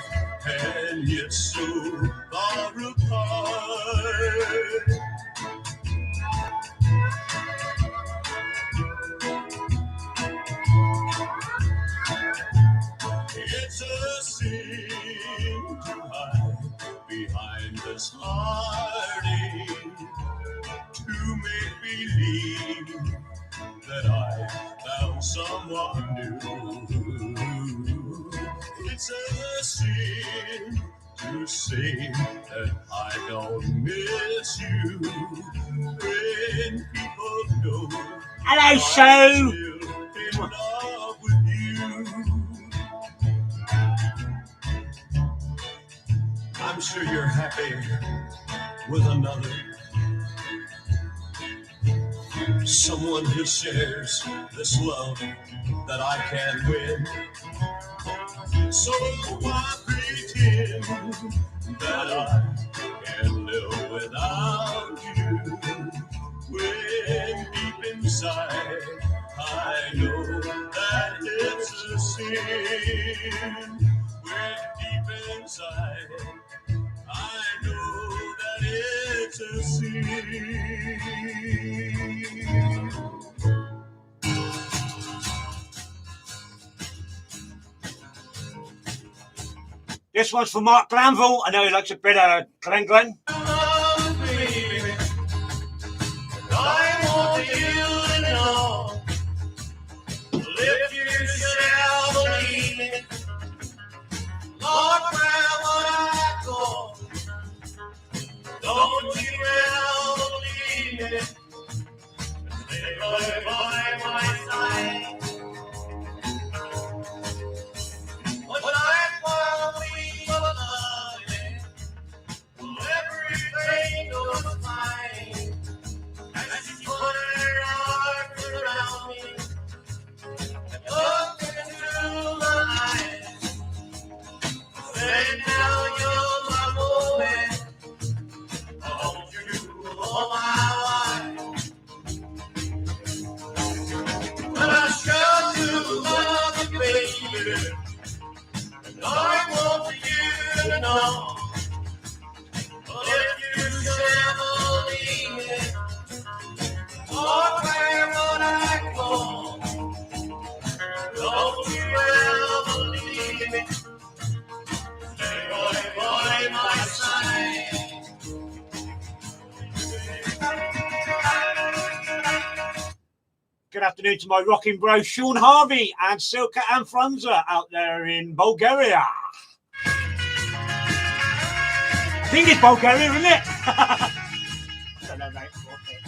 and yet so far apart. It's a sin to hide behind this heartache, to make believe that I found someone new. It's a sin to say that I don't miss you when people know. Hello, Sue. In love with you. I'm sure you're happy with another, someone who shares this love that I can't win. So why pretend that I can live without you, when deep inside I know that it's a sin. When deep inside I know that it's a sin. This one's for Mark Glanville. I know he likes a bit of Glen Glen. Baby, I want you to know, if you shall believe it, Lord, wherever I go, don't you ever leave me. Stay by my side. When I we were loving, everything was fine. As you put your arms around me, and looked into my eyes, said, now you're my woman. Won't you hold my wife? But I sure do love you, baby. And all to know. But if you should ever leave me, Lord, where would I go? Don't you ever leave me. Stay by my side. Good afternoon to my rocking bro Sean Harvey and Silka and Franza out there in Bulgaria. I think it's Bulgaria, isn't it? I don't know, mate. Okay.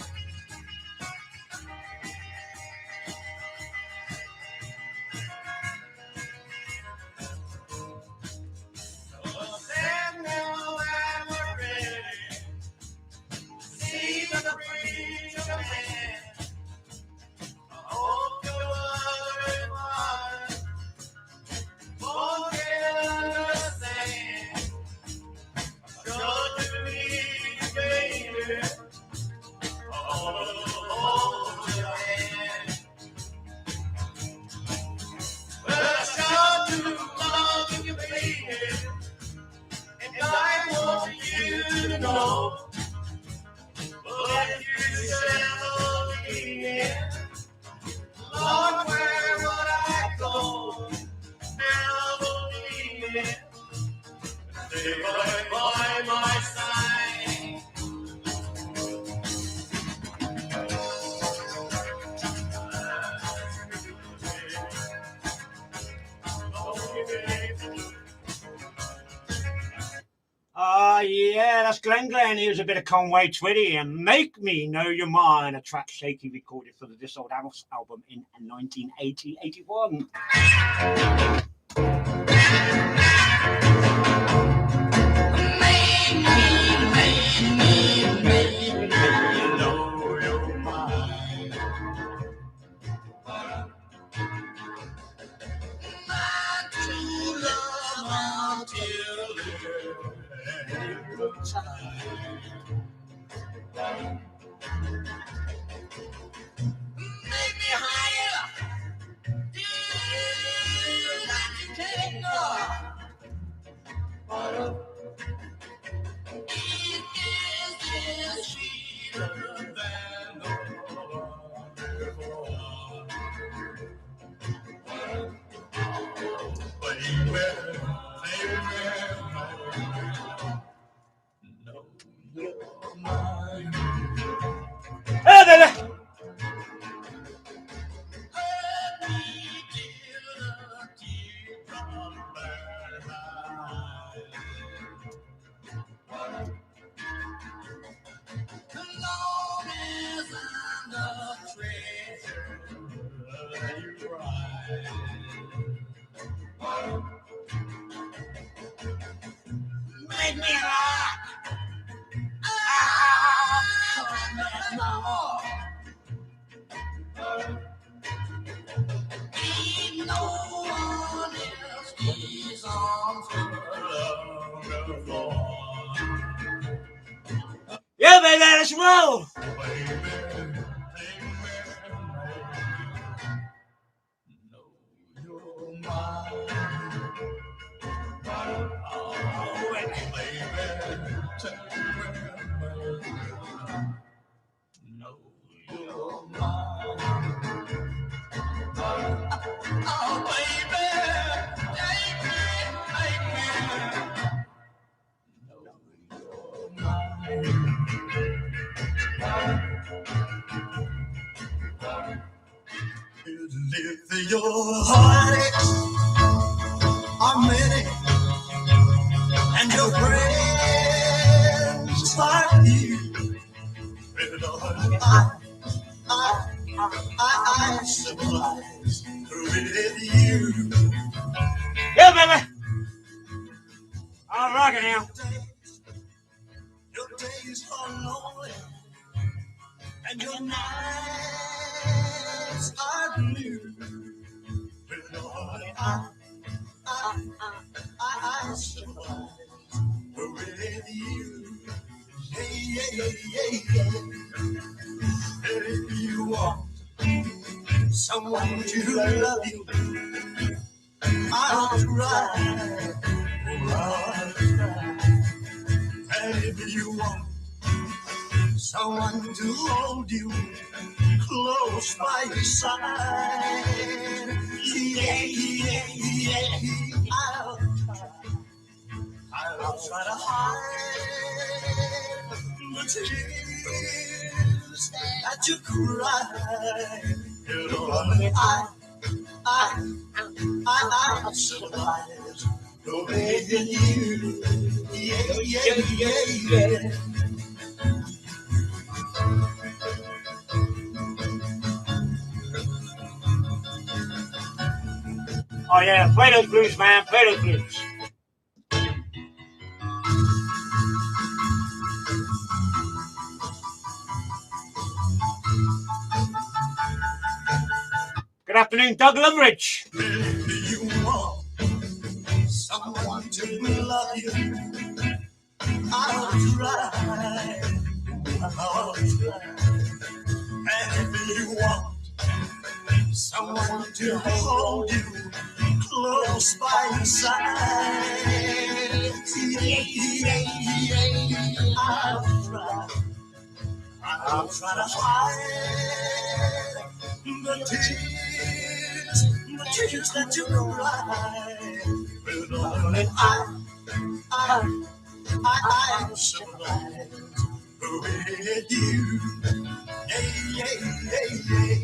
Yeah, that's Glenn. Here's a bit of Conway Twitty and Make Me Know Your Mind, a track Shaky recorded for the This Old House album in 1980-81. Make me rock. Ain't no one else these arms will love. Yeah, baby, let's roll. Live your heartaches are many, and your friends are few. I sympathize with you. Yeah, baby. I'm rocking now. Your days are lonely, and your nights are blue. I sympathize with you. Yeah. And if you want someone to love you, I'll try. And if you want someone to hold you close by your side, yeah, yeah, yeah, I'll try to hide the tears that you cry. You know, I'm civilized, obeying you. Yeah, yeah, yeah, yeah. Oh yeah, play those blues, man. Play those blues. Good afternoon, Doug Lumridge. Maybe you want someone to love you. I'll try. And if you want someone to hold you close by your side, I'll try to hide the tears that you cry. But darling, I'm so glad with you. Yeah, yeah, yeah, yeah.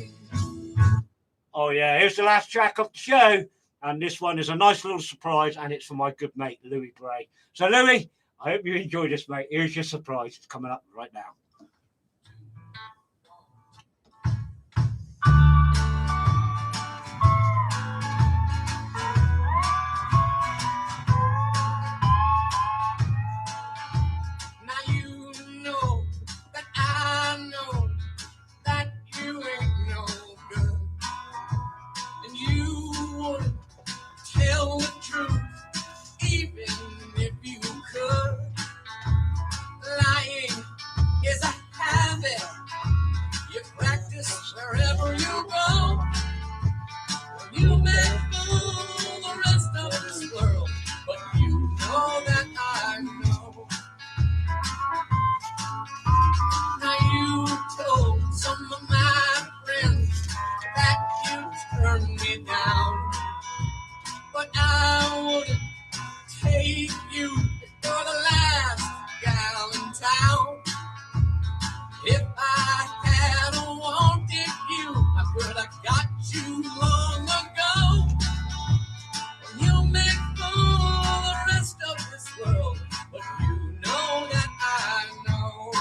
Oh yeah, here's the last track of the show, and this one is a nice little surprise, and it's for my good mate Louis Bray. So Louis, I hope you enjoy this, mate. Here's your surprise. It's coming up right now. Now you know that I know that you ain't no good, and you would tell the truth even if you could. Lying is a habit you practice wherever you go. You may fool the rest of this world, but you know that I know. Now you told some of my friends that you turned me down, but I wouldn't take you for the last gal in town. If I had wanted you, I could have got you long ago. You may fool the rest of this world, but you know that I know.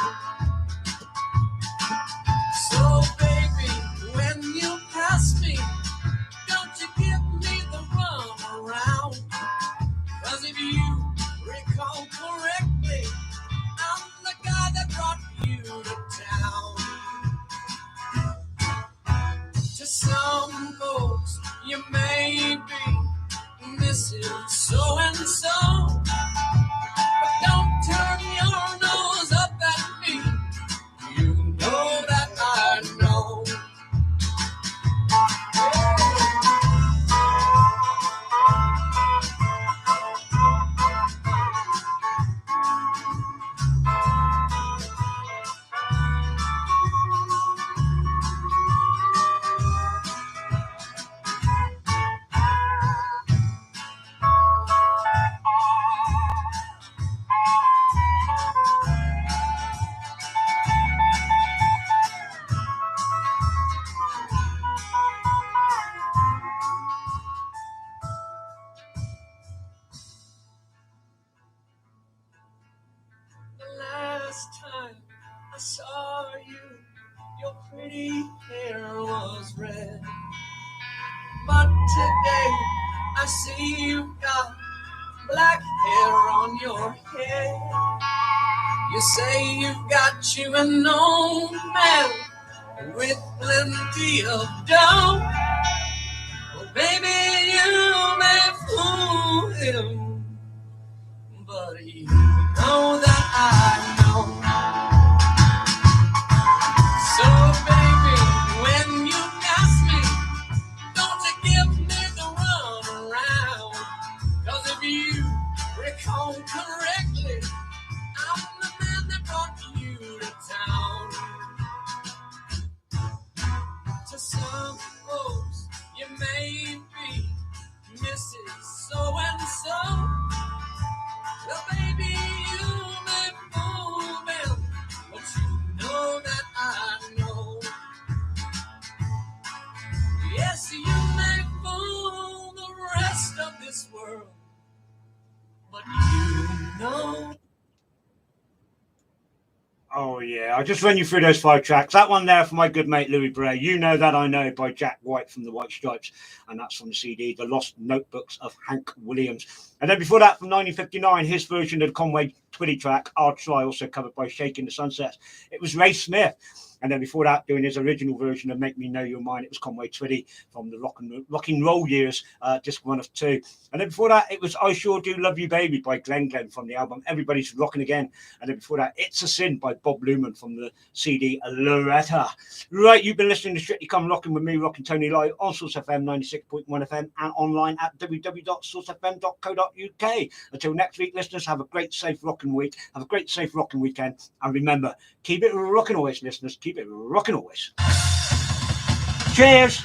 So baby, when you pass me, don't you give me the run around. 'Cause if you recall correctly, I'm the guy that brought you to town. To some folks, you may be missing so-and-so, but don't turn your nose up at me. You know that I know. The last time I saw you, your pretty hair was red. But today I see you've got black hair on your head. You say you've got you an old man with plenty of dough. Well, baby, you may fool him, but you know that I know. So baby, when you ask me, don't you give me the run around. 'Cause if you recall correctly, I'm some folks you may be Mrs. So-and-so. Well, baby, you may fool them, but you know that I know. Yes, you may fool the rest of this world, but you know. Oh, yeah. I'll just run you through those 5 tracks. That one there for my good mate Louis Bray. You Know That I Know by Jack White from the White Stripes. And that's from the CD, The Lost Notebooks of Hank Williams. And then before that, from 1959, his version of the Conway Twitty track, I'll Try, also covered by Shaking the Sunsets. It was Ray Smith. And then before that, doing his original version of Make Me Know You're Mine, it was Conway Twitty from the rock and roll years, disc 1 of 2. And then before that, it was I Sure Do Love You Baby by Glenn from the album Everybody's Rockin' Again. And then before that, It's a Sin by Bob Luman from the CD Loretta. Right, you've been listening to Strictly Come Rockin' with me, Rockin' Tony, live on Source FM 96.1 FM and online at www.sourcefm.co.uk. Until next week, listeners, have a great, safe rockin' week. Have a great, safe rockin' weekend. And remember, keep it rockin' always, listeners. Keep it rockin' always. Cheers.